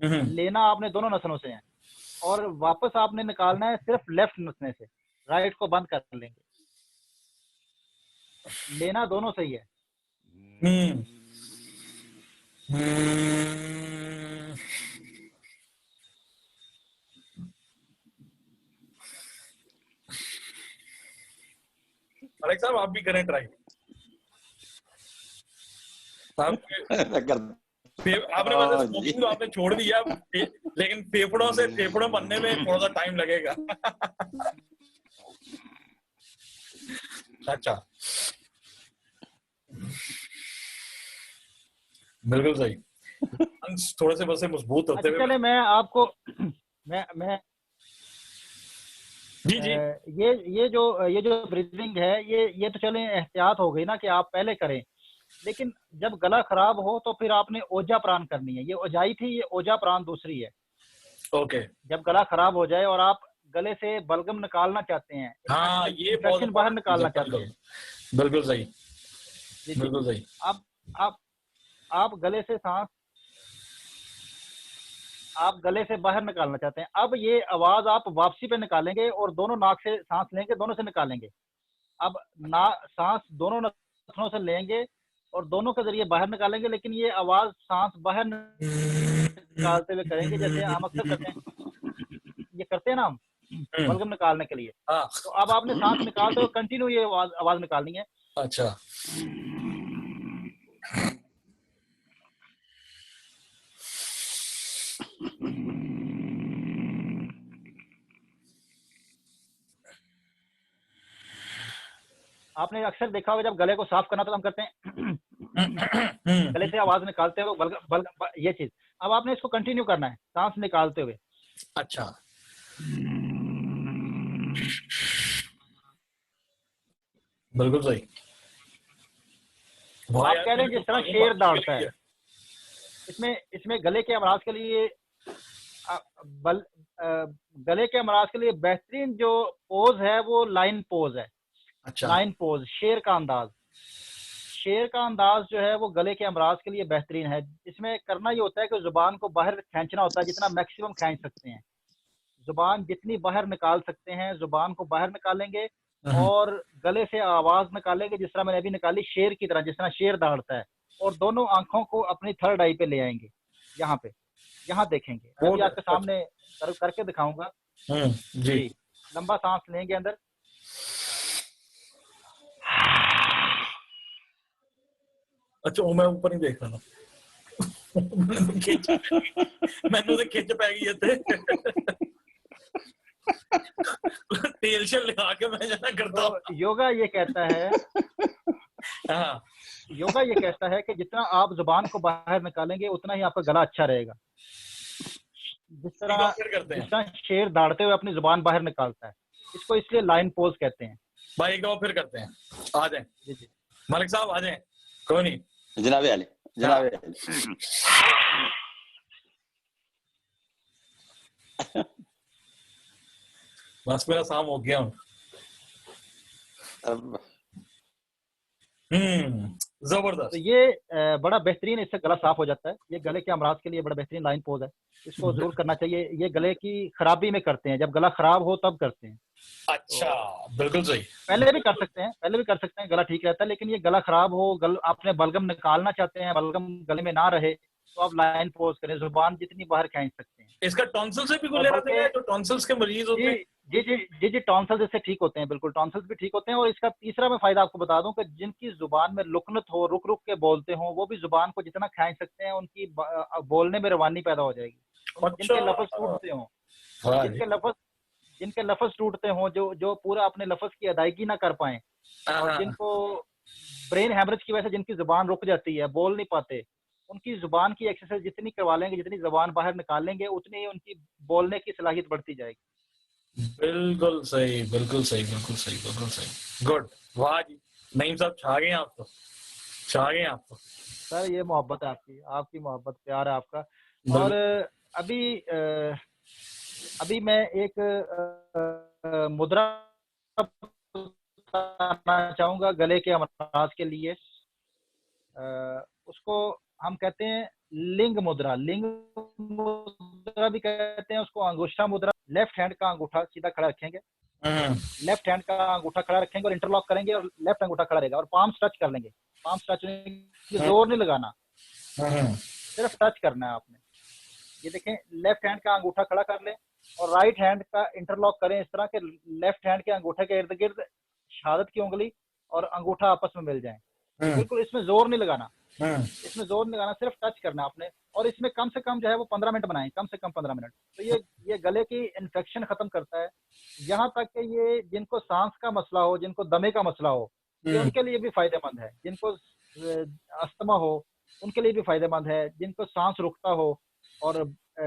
लेना आपने दोनों नथनों से है, और वापस आपने निकालना है सिर्फ लेफ्ट नथने से, राइट को बंद कर लेंगे। लेना दोनों से ही है। अलेक्स साहब आप भी करें ट्राई। आपने वैसे स्मोकिंग तो आपने छोड़ दिया, लेकिन फेफड़ों बनने में थोड़ा सा टाइम लगेगा। अच्छा, बिल्कुल सही। लंग्स थोड़े से बस मजबूत होते अच्छा हुए। चले मैं आपको मैं जी जी। ये जो ब्रीदिंग है ये तो चले एहतियात हो गई ना कि आप पहले करें, लेकिन जब गला खराब हो तो फिर आपने ओजा प्राण करनी है। ये ओजाई थी, ये ओजा प्राण दूसरी है। ओके। जब गला खराब हो जाए और आप गले से बलगम निकालना चाहते हैं, हाँ, ये बहुत इन्फेक्शन बाहर इंपॉर्टेंट चीज है। निकालना चाहते बिल्कुल हैं। बिल्कुल सही, जी जी। बिल्कुल सही। अब आप आप गले से सांस आप गले से बाहर निकालना चाहते हैं। अब ये आवाज आप वापसी पे निकालेंगे और दोनों नाक से सांस लेंगे, दोनों से निकालेंगे। अब ना सांस दोनों नथनों से लेंगे और दोनों के जरिए बाहर निकालेंगे, लेकिन ये आवाज सांस बाहर निकालते हुए करेंगे, जैसे हम अक्सर करते हैं। ये करते हैं ना हम बलगम निकालने के लिए। हाँ। तो अब आपने सांस निकालते हुए कंटिन्यू ये आवाज निकालनी है। अच्छा, आपने अक्सर देखा होगा जब गले को साफ करना तो हम करते हैं गले से आवाज निकालते हुए ये चीज। अब आपने इसको कंटिन्यू करना है सांस निकालते हुए। अच्छा, बिल्कुल सही। आप कह रहे हैं जिस तरह शेर दौड़ता है, है। इसमें इसमें गले के अमराज के लिए गले के अमराज के लिए बेहतरीन जो पोज है वो लाइन पोज है। अच्छा, लाइन पोज, शेर का अंदाज। शेर का अंदाज जो है वो गले के अमराज के लिए बेहतरीन है। इसमें करना ये होता है कि जुबान को बाहर खींचना होता है, जितना मैक्सिमम खींच सकते हैं। जुबान जितनी बाहर निकाल सकते हैं जुबान को बाहर निकालेंगे और गले से आवाज निकालेंगे जिस तरह मैंने अभी निकाली, शेर की तरह, जिस तरह शेर दौड़ता है। और दोनों आंखों को अपनी थर्ड आई पे ले आएंगे, यहाँ पे, यहाँ देखेंगे। मैं भी आपके सामने करके दिखाऊंगा। जी, लंबा सांस लेंगे अंदर, अच्छा, मैं ऊपर नहीं देख रहा था। मैंने तो खिंच पै गई थे। तेल शेल लगा के मैं जना करता हूँ। तो योगा ये कहता है हाँ, योगा ये कहता है कि जितना आप जुबान को बाहर निकालेंगे उतना ही आपका गला अच्छा रहेगा। जिस तरह शेर दौड़ते हुए अपनी जुबान बाहर निकालता है, इसको इसलिए लाइन पोज कहते हैं। भाई एक दफा फिर करते हैं, आ जाए। जी जी, मलिक साहब आ जाए। कोई नहीं जनाबे आले, जनाबे आले। बस मेरा शाम हो गया। जबरदस्त। तो ये बड़ा बेहतरीन, इससे गला साफ हो जाता है। ये गले के अमराज के लिए बड़ा बेहतरीन लाइन पोज है, इसको जरूर करना चाहिए। ये गले की खराबी में करते हैं, जब गला खराब हो तब करते हैं। अच्छा, बिल्कुल सही। पहले भी कर सकते हैं, पहले भी कर सकते हैं, गला ठीक रहता है। लेकिन ये गला खराब हो, आपने बलगम निकालना चाहते हैं, बलगम गले में ना रहे, तो आप लाइन पोज करें, जुबान जितनी बाहर खींच सकते हैं। इसका टॉन्सिल से भी कोई लेना देना है? जो टॉन्सिल्स के मरीज होते हैं? जी जी जी जी, टॉन्सिल्स इससे ठीक होते हैं, बिल्कुल टॉन्सिल्स भी ठीक होते हैं। और इसका तीसरा मैं फायदा आपको बता दूं कि जिनकी जुबान में लुकनत हो, रुक रुक के बोलते हो, वो भी जुबान को जितना खींच सकते हैं उनकी बोलने में रवानी पैदा हो जाएगी। जिनके लफ्ज टूटते हो, जिनके लफ्ज टूटते हो, जो पूरा अपने लफ्ज की अदायगी ना कर पाए, और जिनको ब्रेन हैमरेज की वजह से जिनकी जुबान रुक जाती है, बोल नहीं पाते, उनकी जुबान की एक्सरसाइज जितनी करवा लेंगे, जितनी जुबान बाहर निकाल लेंगे, उतनी ही उनकी बोलने की सलाहियत बढ़ती जाएगी। बिल्कुल सही, बिल्कुल सही, बिल्कुल सही, बिल्कुल सही। गुड, वाह जी, नईम साहब छा गए आप तो, छा गए आप तो। सर ये मोहब्बत है आपकी, आपकी मोहब्बत, प्यार है आपका। और अभी मैं एक मुद्रा बताना चाहूंगा गले के अमराज के लिए। उसको हम कहते हैं लिंग मुद्रा। लिंग मुद्रा भी कहते हैं उसको, अंगूठा मुद्रा। लेफ्ट हैंड का अंगूठा सीधा खड़ा रखेंगे, लेफ्ट हैंड का अंगूठा खड़ा रखेंगे और इंटरलॉक करेंगे, और लेफ्ट अंगूठा खड़ा रहेगा, और पाम टच कर लेंगे। पाम टच, जोर नहीं लगाना, सिर्फ टच करना है आपने। ये देखें, लेफ्ट हैंड का अंगूठा खड़ा कर लें और राइट हैंड का इंटरलॉक करें इस तरह के लेफ्ट हैंड के अंगूठे के इर्द गिर्द शहादत की उंगली और अंगूठा आपस में मिल जाए। बिल्कुल इसमें जोर नहीं लगाना, इसमें जोर लगाना, सिर्फ टच करना आपने, और इसमें कम से कम जो है वो 15 मिनट बनाएं, कम से कम 15 मिनट। तो ये गले की इन्फेक्शन खत्म करता है। यहाँ तक कि ये जिनको सांस का मसला हो, जिनको दमे का मसला हो, ये उनके लिए भी फायदेमंद है। जिनको अस्थमा हो उनके लिए भी फायदेमंद है। जिनको सांस रुकता हो और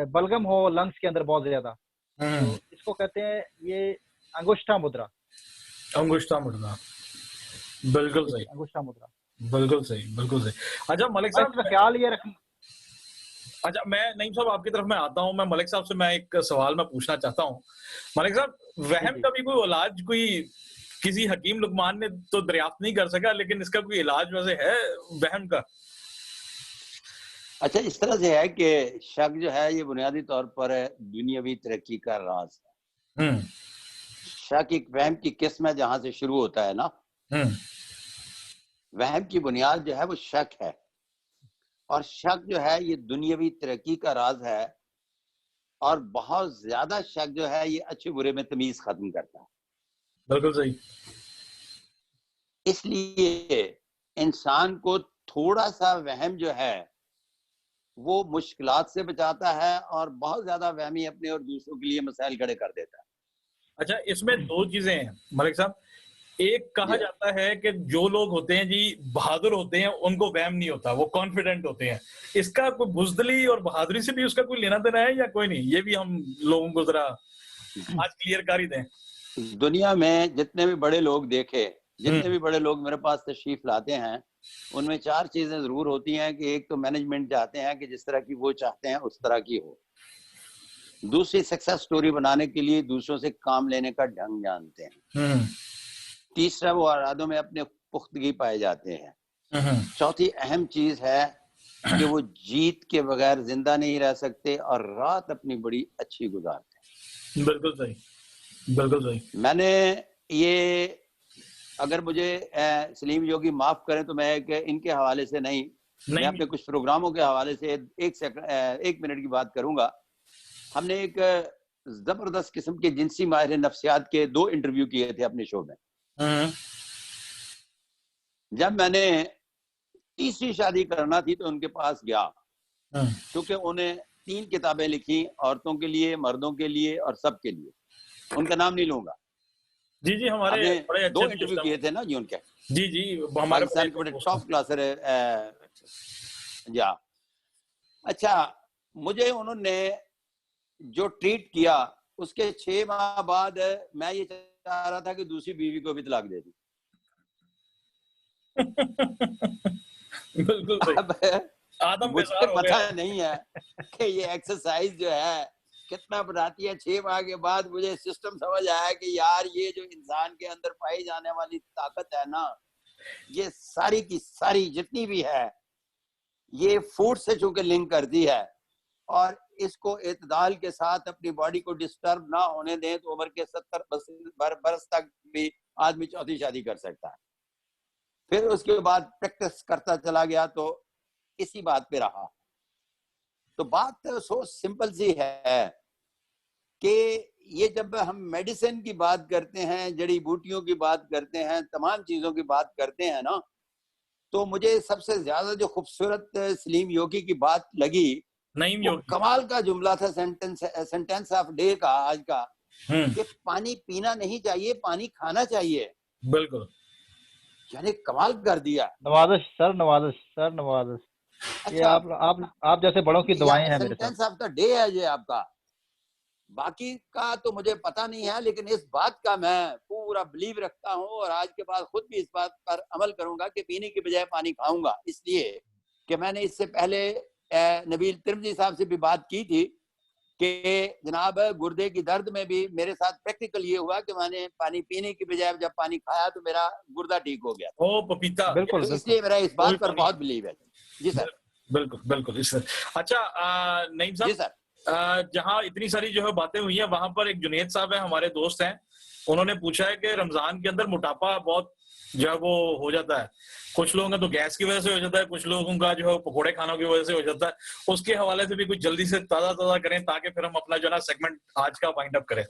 बलगम हो लंग्स के अंदर बहुत ज्यादा, तो इसको कहते हैं ये अंगुष्ठा मुद्रा। अंगुष्ठा मुद्रा, बिल्कुल सही। अंगुष्ठा मुद्रा, बिल्कुल सही, बिल्कुल सही। अच्छा मलिक साहब का ख्याल ये रखना। अच्छा मैं नईम साहब आपकी तरफ मैं आता हूँ। मैं मलिक साहब से मैं एक सवाल मैं पूछना चाहता हूँ। मलिक साहब, वहम का भी कोई इलाज, कोई किसी हकीम लुकमान ने तो दरियाफ्त नहीं कर सका, लेकिन इसका कोई इलाज वैसे है वहम का? अच्छा, इस तरह से है कि शक जो है ये बुनियादी तौर पर दुनियावी तरक्की का राज है। शक एक वहम की किस्म है जहां से शुरू होता है ना। वहम की बुनियाद जो है वो शक है, और शक जो है ये दुनियावी तरक्की का राज है। और बहुत ज्यादा शक जो है ये अच्छे बुरे में तमीज खत्म करता है। बिल्कुल सही। इसलिए इंसान को थोड़ा सा वहम जो है वो मुश्किलात से बचाता है, और बहुत ज्यादा वहमी अपने और दूसरों के लिए मसाइल खड़े कर देता है। अच्छा, इसमें दो चीजें हैं मलिक साहब। एक कहा जाता है कि जो लोग होते हैं जी बहादुर होते हैं उनको वहम नहीं होता, वो कॉन्फिडेंट होते हैं। इसका कोई बुजदली और बहादुरी से भी उसका कोई लेना देना है या कोई नहीं? ये भी हम लोगों को जरा आज क्लियर कर ही दें। दुनिया में जितने भी बड़े लोग देखे, जितने भी बड़े लोग मेरे पास तशरीफ लाते हैं, उनमें 4 चीजें जरूर होती हैं कि एक तो मैनेजमेंट चाहते हैं कि जिस तरह की वो चाहते हैं उस तरह की हो। दूसरी, सक्सेस स्टोरी बनाने के लिए दूसरों से काम लेने का ढंग जानते हैं। तीसरा, वो इरादों में अपने पुख्तगी पाए जाते हैं। चौथी अहम चीज है कि वो जीत के बगैर जिंदा नहीं रह सकते और रात अपनी बड़ी अच्छी गुजारते हैं। बिल्कुल सही, बिल्कुल सही। मैंने ये, अगर मुझे सलीम योगी माफ करें तो मैं इनके हवाले से नहीं, मैं अपने कुछ प्रोग्रामों के हवाले से एक मिनट की बात करूंगा। हमने एक जबरदस्त किस्म के जिनसी माहिर नफ्सियात के 2 इंटरव्यू किए थे अपने शो में। जब मैंने तीसरी शादी करना थी तो उनके पास गया, क्योंकि उन्हें 3 किताबें लिखी, औरतों के लिए, मर्दों के लिए और सबके लिए। उनका नाम नहीं लूंगा। जी जी, हमारे बड़े अच्छे 2 इंटरव्यू किए थे ना जी उनके। जी जी, हमारे पाकिस्तान के बड़े टॉप क्लासर जा। अच्छा, मुझे उन्होंने जो ट्रीट किया उसके 6 माह बाद मैं ये चाह रहा था कि दूसरी बीवी को भी तलाक दे दूं। बिल्कुल सही। मुझे पता नहीं है कि ये एक्सरसाइज जो है कितना बनाती है। 6 माह के बाद मुझे सिस्टम समझ आया कि यार ये जो इंसान के अंदर पाई जाने वाली ताकत है ना, ये सारी की सारी जितनी भी है ये फूड से चूंकि लिंक करती है, और इसको इत्दाल के साथ अपनी बॉडी को डिस्टर्ब ना होने दें तो उम्र के 70 बरस तक भी आदमी चौथी शादी कर सकता है। फिर उसके बाद प्रैक्टिस करता चला गया तो इसी बात पे रहा। तो बात तो सो सिंपल सी है कि ये जब हम मेडिसिन की बात करते हैं, जड़ी बूटियों की बात करते हैं, तमाम चीजों की बात करते हैं ना, तो मुझे सबसे ज्यादा जो खूबसूरत सलीम योगी की बात लगी, वो कमाल का जुमला था, सेंटेंस ऑफ डे का आज का, कि पानी पीना नहीं चाहिए, पानी खाना चाहिए। बिल्कुल, यानी कमाल कर दिया। नवाजिश सर, नवाजिश सर, नवाजिश। अच्छा, ये आप जैसे बड़ों की दुआएं हैं मेरे साथ। सेंटेंस ऑफ द डे है ये आपका। बाकी का तो मुझे पता नहीं है, लेकिन इस बात का मैं पूरा बिलीव रखता हूँ और आज के बाद खुद भी इस बात पर अमल करूंगा कि पीने की बजाय पानी खाऊंगा। इसलिए कि मैंने इससे पहले नबील तिरमिज़ी साहब से भी बात की थी कि जनाब गुर्दे की दर्द में भी मेरे साथ प्रैक्टिकल ये हुआ कि मैंने पानी पीने की बजाय जब पानी खाया तो मेरा गुर्दा ठीक हो गया। ओ पपीता, बिल्कुल, तो इसलिए मेरा इस बात पर बहुत बिलीव है। जी सर, बिल्कुल बिल्कुल। अच्छा नईम साहब, जी सर, जहाँ इतनी सारी जो है बातें हुई हैं, वहां पर एक जुनेद साहब है, हमारे दोस्त हैं, उन्होंने पूछा है कि रमजान के अंदर मोटापा बहुत जो है वो हो जाता है। कुछ लोगों का तो गैस की वजह से हो जाता है, कुछ लोगों का जो है पकोड़े खानों की वजह से हो जाता है। उसके हवाले से भी कुछ जल्दी से ताजा करें ताकि फिर हम अपना जो है सेगमेंट आज का वाइंड अप करें।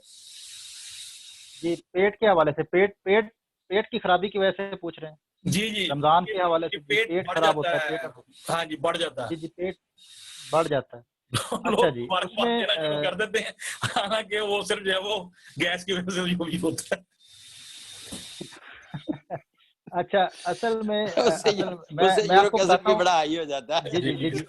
जी, पेट के हवाले से, पेट की खराबी की वजह से पूछ रहे हैं। जी जी, रमजान के हवाले से पेट बढ़ खराब जाता होता है, है। पेट, हाँ जी, बढ़ जाता है। जी पेट बढ़ जाता है। लोग अच्छा जी, बर्फ उसमें देना शुरू कर देते हैं, हालांकि वो सिर्फ जो है वो गैस की वजह से जो भी होता है। अच्छा, असल में उससे असल उससे मैं यूरिक आपको एसिड बताता भी हूँ। बड़ा हाई हो जाता है। जी जी जी जी।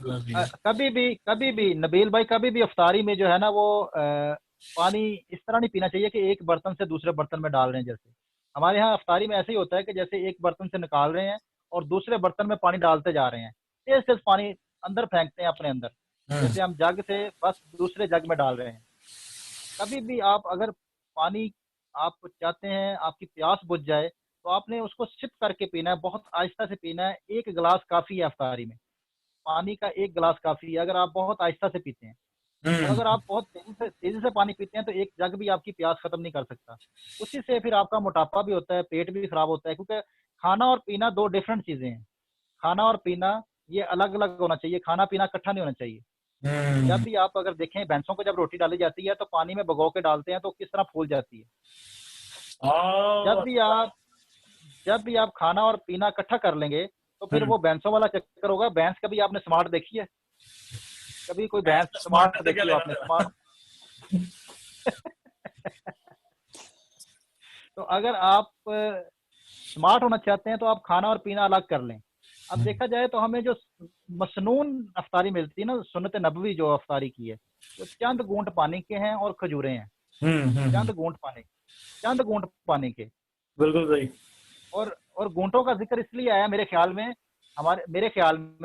कभी भी नबील भाई, कभी भी अफ्तारी में जो है ना वो पानी इस तरह नहीं पीना चाहिए कि एक बर्तन से दूसरे बर्तन में डाल रहे हैं। जैसे हमारे यहाँ अफ्तारी में ऐसे ही होता है कि जैसे एक बर्तन से निकाल रहे हैं और दूसरे बर्तन में पानी डालते जा रहे हैं, तेज तेज पानी अंदर फेंकते हैं अपने अंदर, जैसे हम जग से बस दूसरे जग में डाल रहे हैं। कभी भी आप अगर पानी आप चाहते हैं आपकी प्यास बुझ जाए, तो आपने उसको सिप करके पीना है, बहुत आहिस्ता से पीना है। एक गिलास काफ़ी है अफ्तारी में, पानी का एक गिलास काफ़ी है अगर आप बहुत आहिस्ता से पीते हैं। और अगर आप बहुत तेज़ी से पानी पीते हैं तो एक जग भी आपकी प्यास खत्म नहीं कर सकता। उसी से फिर आपका मोटापा भी होता है, पेट भी खराब होता है, क्योंकि खाना और पीना 2 डिफरेंट चीज़ें हैं। खाना और पीना ये अलग-अलग होना चाहिए, खाना-पीना इकट्ठा नहीं होना चाहिए। जब भी आप अगर देखें भैंसों को जब रोटी डाली जाती है तो पानी में भिगो के डालते हैं तो किस तरह फूल जाती है। जब भी आप जब भी आप खाना और पीना इकट्ठा कर लेंगे तो फिर वो भैंसों वाला चक्कर होगा। भैंस कभी आपने स्मार्ट देखी है? कभी कोई भैंस स्मार्ट से क्या देखी हो लेना आपने देना? स्मार्ट? तो अगर आप स्मार्ट होना चाहते हैं तो आप खाना और पीना अलग कर लें। अब देखा जाए तो हमें जो मसनून अफ्तारी मिलती है ना, सुन्नत नबवी जो अफ्तारी की है, वो चंद घूंट पानी के हैं और खजूरें हैं। चंद घूंट पानी, चंद घूंट पानी के। बिल्कुल सही। और घूंटों का जिक्र इसलिए आया मेरे ख्याल में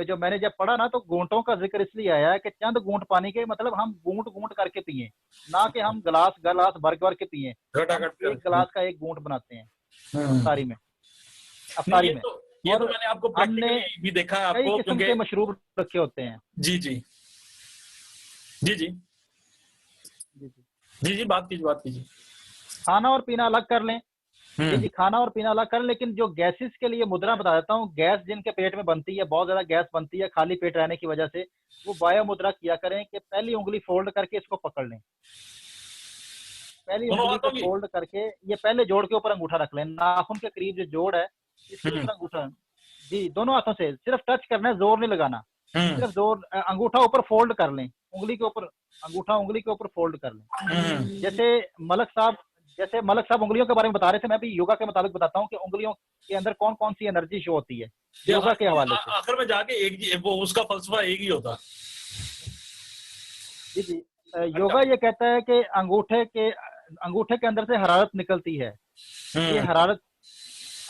जो मैंने जब पढ़ा ना, तो घूंटों का जिक्र इसलिए आया है कि चंद घूंट पानी के मतलब हम घूंट घूंट करके पिए, ना कि हम गिलास गिलास भर भर के पिए। हम घटाघट एक कर। गिलास का एक घूंट बनाते हैं हम्म। अफ्तारी में, नहीं, अफ्तारी में। ये तो और मैंने आपको हमने प्रैक्टिकली भी देखा है कई आपको, किस्म क्योंकि के मशरूब रखे होते हैं। जी जी जी जी जी जी। जी जी, बात कीजिए, बात कीजिए। खाना और पीना अलग कर लें। जी हम्म जी, खाना और पीना अलग कर लें, लेकिन जो गैसेस के लिए मुद्रा बता देता हूँ, गैस जिनके पेट में बनती है, बहुत ज्यादा गैस बनती है खाली पेट रहने की वजह से, वो वायु मुद्रा किया करें कि पहली उंगली फोल्ड करके इसको पकड़ लें। पहली दोनों उंगली को हाथों की। फोल्ड करके ये पहले जोड़ के ऊपर अंगूठा रख लें, नाखून के करीब जो जोड़ है इसके हम्म ऊपर अंगूठा। जी, दोनों हाथों से सिर्फ टच करना है, जोर नहीं लगाना। हम्म सिर्फ जोर, अंगूठा ऊपर फोल्ड कर लें, उंगली के ऊपर, अंगूठा उंगली के ऊपर फोल्ड कर लें। हम्म। जैसे मलक साहब जैसे मलक साहब उंगलियों के बारे में बता रहे थे, मैं भी योगा के मुताबिक बताता हूँ कि उंगलियों के अंदर कौन कौन सी एनर्जी शो होती है ये योगा के हवाले से। आखिर में जाके एक वो उसका फलसफा एक ही होता। जी जी। अच्छा। योगा ये कहता है कि अंगूठे के अंदर से हरारत निकलती है। ये हम्म हरारत,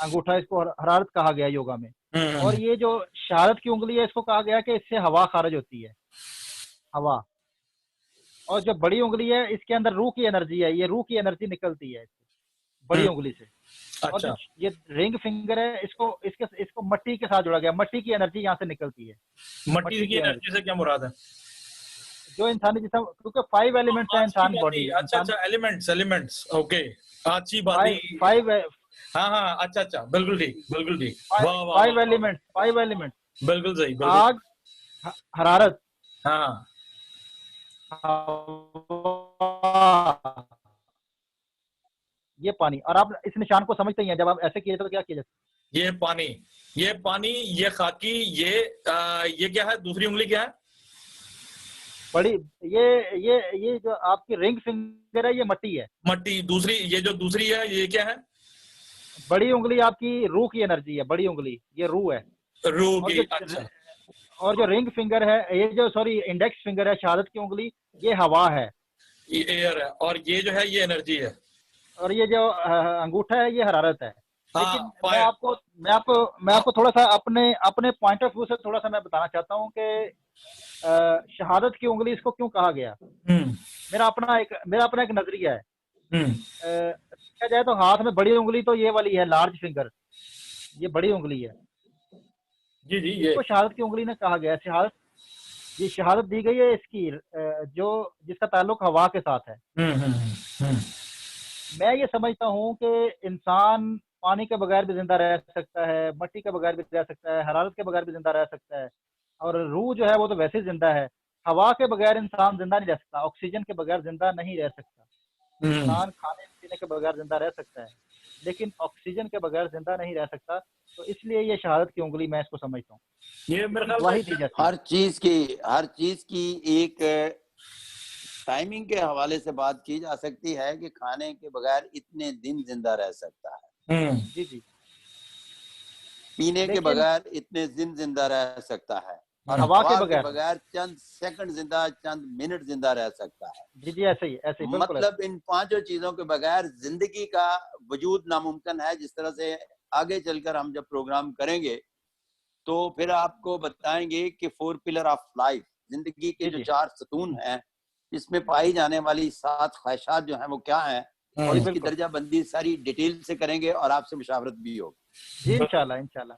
अंगूठा, इसको हरारत कहा गया योगा में। और हम्म ये जो शहादत की उंगली है, इसको कहा गया कि इससे हवा खारिज होती है, हवा। और जो बड़ी उंगली है, इसके अंदर रूह की एनर्जी है, ये रूह की एनर्जी निकलती है इससे, बड़ी हम्म। उंगली से। और जो अच्छा, ये रिंग फिंगर है, इसको मट्टी के साथ जोड़ा गया, मट्टी की एनर्जी यहाँ से निकलती है, मट्टी मट्टी की की एनर्जी एनर्जी। से क्या मुराद है? जो इंसानी जिसम, क्योंकि 5 एलिमेंट्स है अच्छी इंसान बात बॉडी, ही। अच्छा इंसान अच्छा, एलिमेंट्स एलिमेंट्स, ओके। अच्छी बात ही। फाइव फाइव हाँ हाँ, अच्छा अच्छा, बिल्कुल ठीक, बिल्कुल ठीक। वाह वाह वाह फाइव वाह। Elements, 5 elements. बिल्कुल सही, बिल्कुल। आग, हरारत, हाँ हाँ। हवा, ये पानी। और आप इस निशान को समझते ही हैं, जब आप ऐसे किए तो क्या किया जाता ये पानी, ये पानी, ये खाकी, ये क्या है? दूसरी उंगली क्या है? बड़ी, ये जो आपकी रिंग फिंगर है, ये मट्टी है। मट्टी। दूसरी, ये जो दूसरी है, ये क्या है? बड़ी उंगली आपकी रूह की एनर्जी है, बड़ी उंगली ये रूह है। रूह और की। जो अच्छा। और जो रिंग फिंगर है, ये जो सॉरी इंडेक्स फिंगर है, शहादत की उंगली, ये हवा है। ये एयर है, और ये जो है ये एनर्जी है। और ये जो अंगूठा है, ये हरारत है। हाँ, लेकिन फायर। मैं आपको थोड़ा सा अपने अपने पॉइंट ऑफ व्यू से थोड़ा सा मैं बताना चाहता हूँ कि शहादत की उंगली इसको क्यों कहा गया। हम्म मेरा अपना एक नजरिया है। हम्म। देखा जाए तो हाथ में बड़ी उंगली तो ये वाली है, लार्ज फिंगर, ये बड़ी उंगली है। जी जी, ये। इसको शहादत की उंगली ने कहा गया है। शहादत, ये शहादत दी गई है इसकी, जो जिसका ताल्लुक हवा के साथ है। हम्म हम्म हम्म मैं ये समझता हूँ कि इंसान पानी के बगैर भी जिंदा रह सकता है, मट्टी के बगैर भी रह सकता है, हरारत के बगैर भी जिंदा रह सकता है। और रूह जो है वो तो वैसे ही जिंदा है। हवा के बगैर इंसान जिंदा नहीं रह सकता, ऑक्सीजन के बगैर जिंदा नहीं रह सकता। हम्म इंसान खाने पीने के बगैर जिंदा रह सकता है। लेकिन ऑक्सीजन के बगैर जिंदा नहीं रह सकता। तो इसलिए ये शहादत की उंगली मैं इसको समझता हूँ, ये मेरे ख्याल गवाही दी जाती है। हर चीज की एक टाइमिंग के हवाले से बात की जा सकती है कि खाने के बगैर इतने दिन जिंदा रह सकता है, जी जी, पीने के लेकिन बगैर इतने दिन जिंदा रह सकता है, और हवा हवा के के बगैर बगैर चंद सेकंड जिंदा, चंद मिनट जिंदा रह सकता है। जी जी, ऐसे ही बिल्कुल ऐसे। मतलब इन पांचों चीजों के बगैर जिंदगी का वजूद नामुमकिन है। जिस तरह से आगे चलकर हम जब प्रोग्राम करेंगे तो फिर आपको बताएंगे कि 4 पिलर ऑफ लाइफ, जिंदगी के जो 4 सतून हैं, इसमें पाई जाने वाली 7 ख्वाहिशात जो हैं वो क्या हैं, और जी इसकी बिल्कुल, दर्जा बंदी सारी डिटेल से करेंगे और आपसे मुशावरत भी होगी। जी इंशाल्लाह इंशाल्लाह।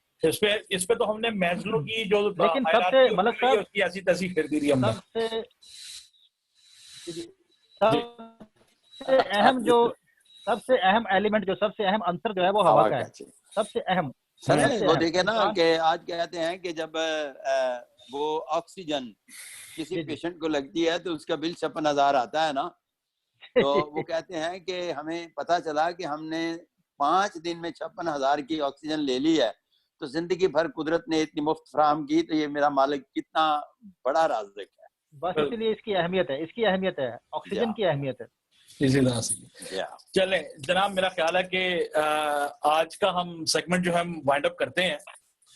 इस पे तो हमने मैस्लो की जो लेकिन सबसे हायरार्की मलक है साहब, उसकी ऐसी तैसी फिर दी हमने। सबसे जी सबसे अहम जो सबसे अहम एलिमेंट, जो सबसे अहम अंतर जो है वो हवा का है, सबसे अहम। सर सबसे वो अहम देखे ना इंसान, कि आज कहते हैं कि जब वो ऑक्सीजन किसी जी जी पेशेंट को लगती है तो उसका बिल 56,000 आता है ना, तो वो कहते हैं कि हमें पता चला कि हमने 5 दिन में 56,000 की ऑक्सीजन ले ली है, तो जिंदगी भर कुदरत ने इतनी मुफ्त फराहम की, तो ये मेरा मालिक कितना बड़ा राज़िक है। बस इसीलिए इसकी अहमियत है, इसकी अहमियत है, ऑक्सीजन की अहमियत है। इसी तरह से चले जनाब, मेरा ख्याल है कि आज का हम सेगमेंट जो है हम वाइंड अप करते हैं,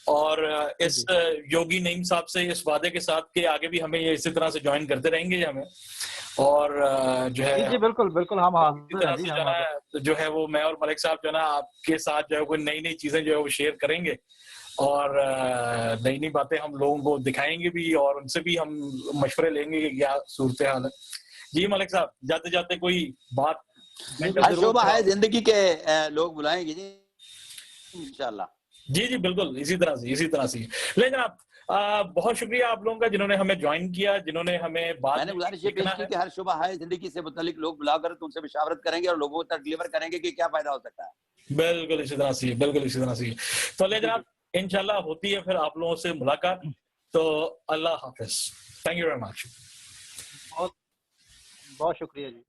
और इस योगी नईम साहब से इस वादे के साथ कि आगे भी हमें ये इसी तरह से ज्वाइन करते रहेंगे हमें, और जो है जी बिल्कुल बिल्कुल, हम हाजिर हैं जी, हम जो है वो मैं और मलिक साहब जो है ना आपके साथ जो है कोई नई नई चीजें जो है वो शेयर करेंगे, और नई नई बातें हम लोगों को दिखाएंगे भी, और उनसे भी हम मशवरे लेंगे कि क्या सूरत हाल है। जी मलिक साहब, जाते जाते कोई बात? हर शोबा है जिंदगी के लोग बुलाएंगे जी इंशाल्लाह। जी जी बिल्कुल, इसी तरह से। लेकिन आप बहुत शुक्रिया आप लोगों का जिन्होंने हमें ज्वाइन किया, जिन्होंने हमें बात मैंने गुजारिश ये पेश की कि हर शुबा है जिंदगी से मुतालिक लोग बुलाकर तुमसे मुशावरत करेंगे और लोगों तक डिलीवर करेंगे कि क्या फायदा हो सकता है। बिल्कुल इसी तरह से। तो ले जनाब, इंशाल्लाह होती है फिर आप लोगों से मुलाकात। तो अल्लाह हाफिज, थैंक यू वेरी मच। बहुत बहुत शुक्रिया जी।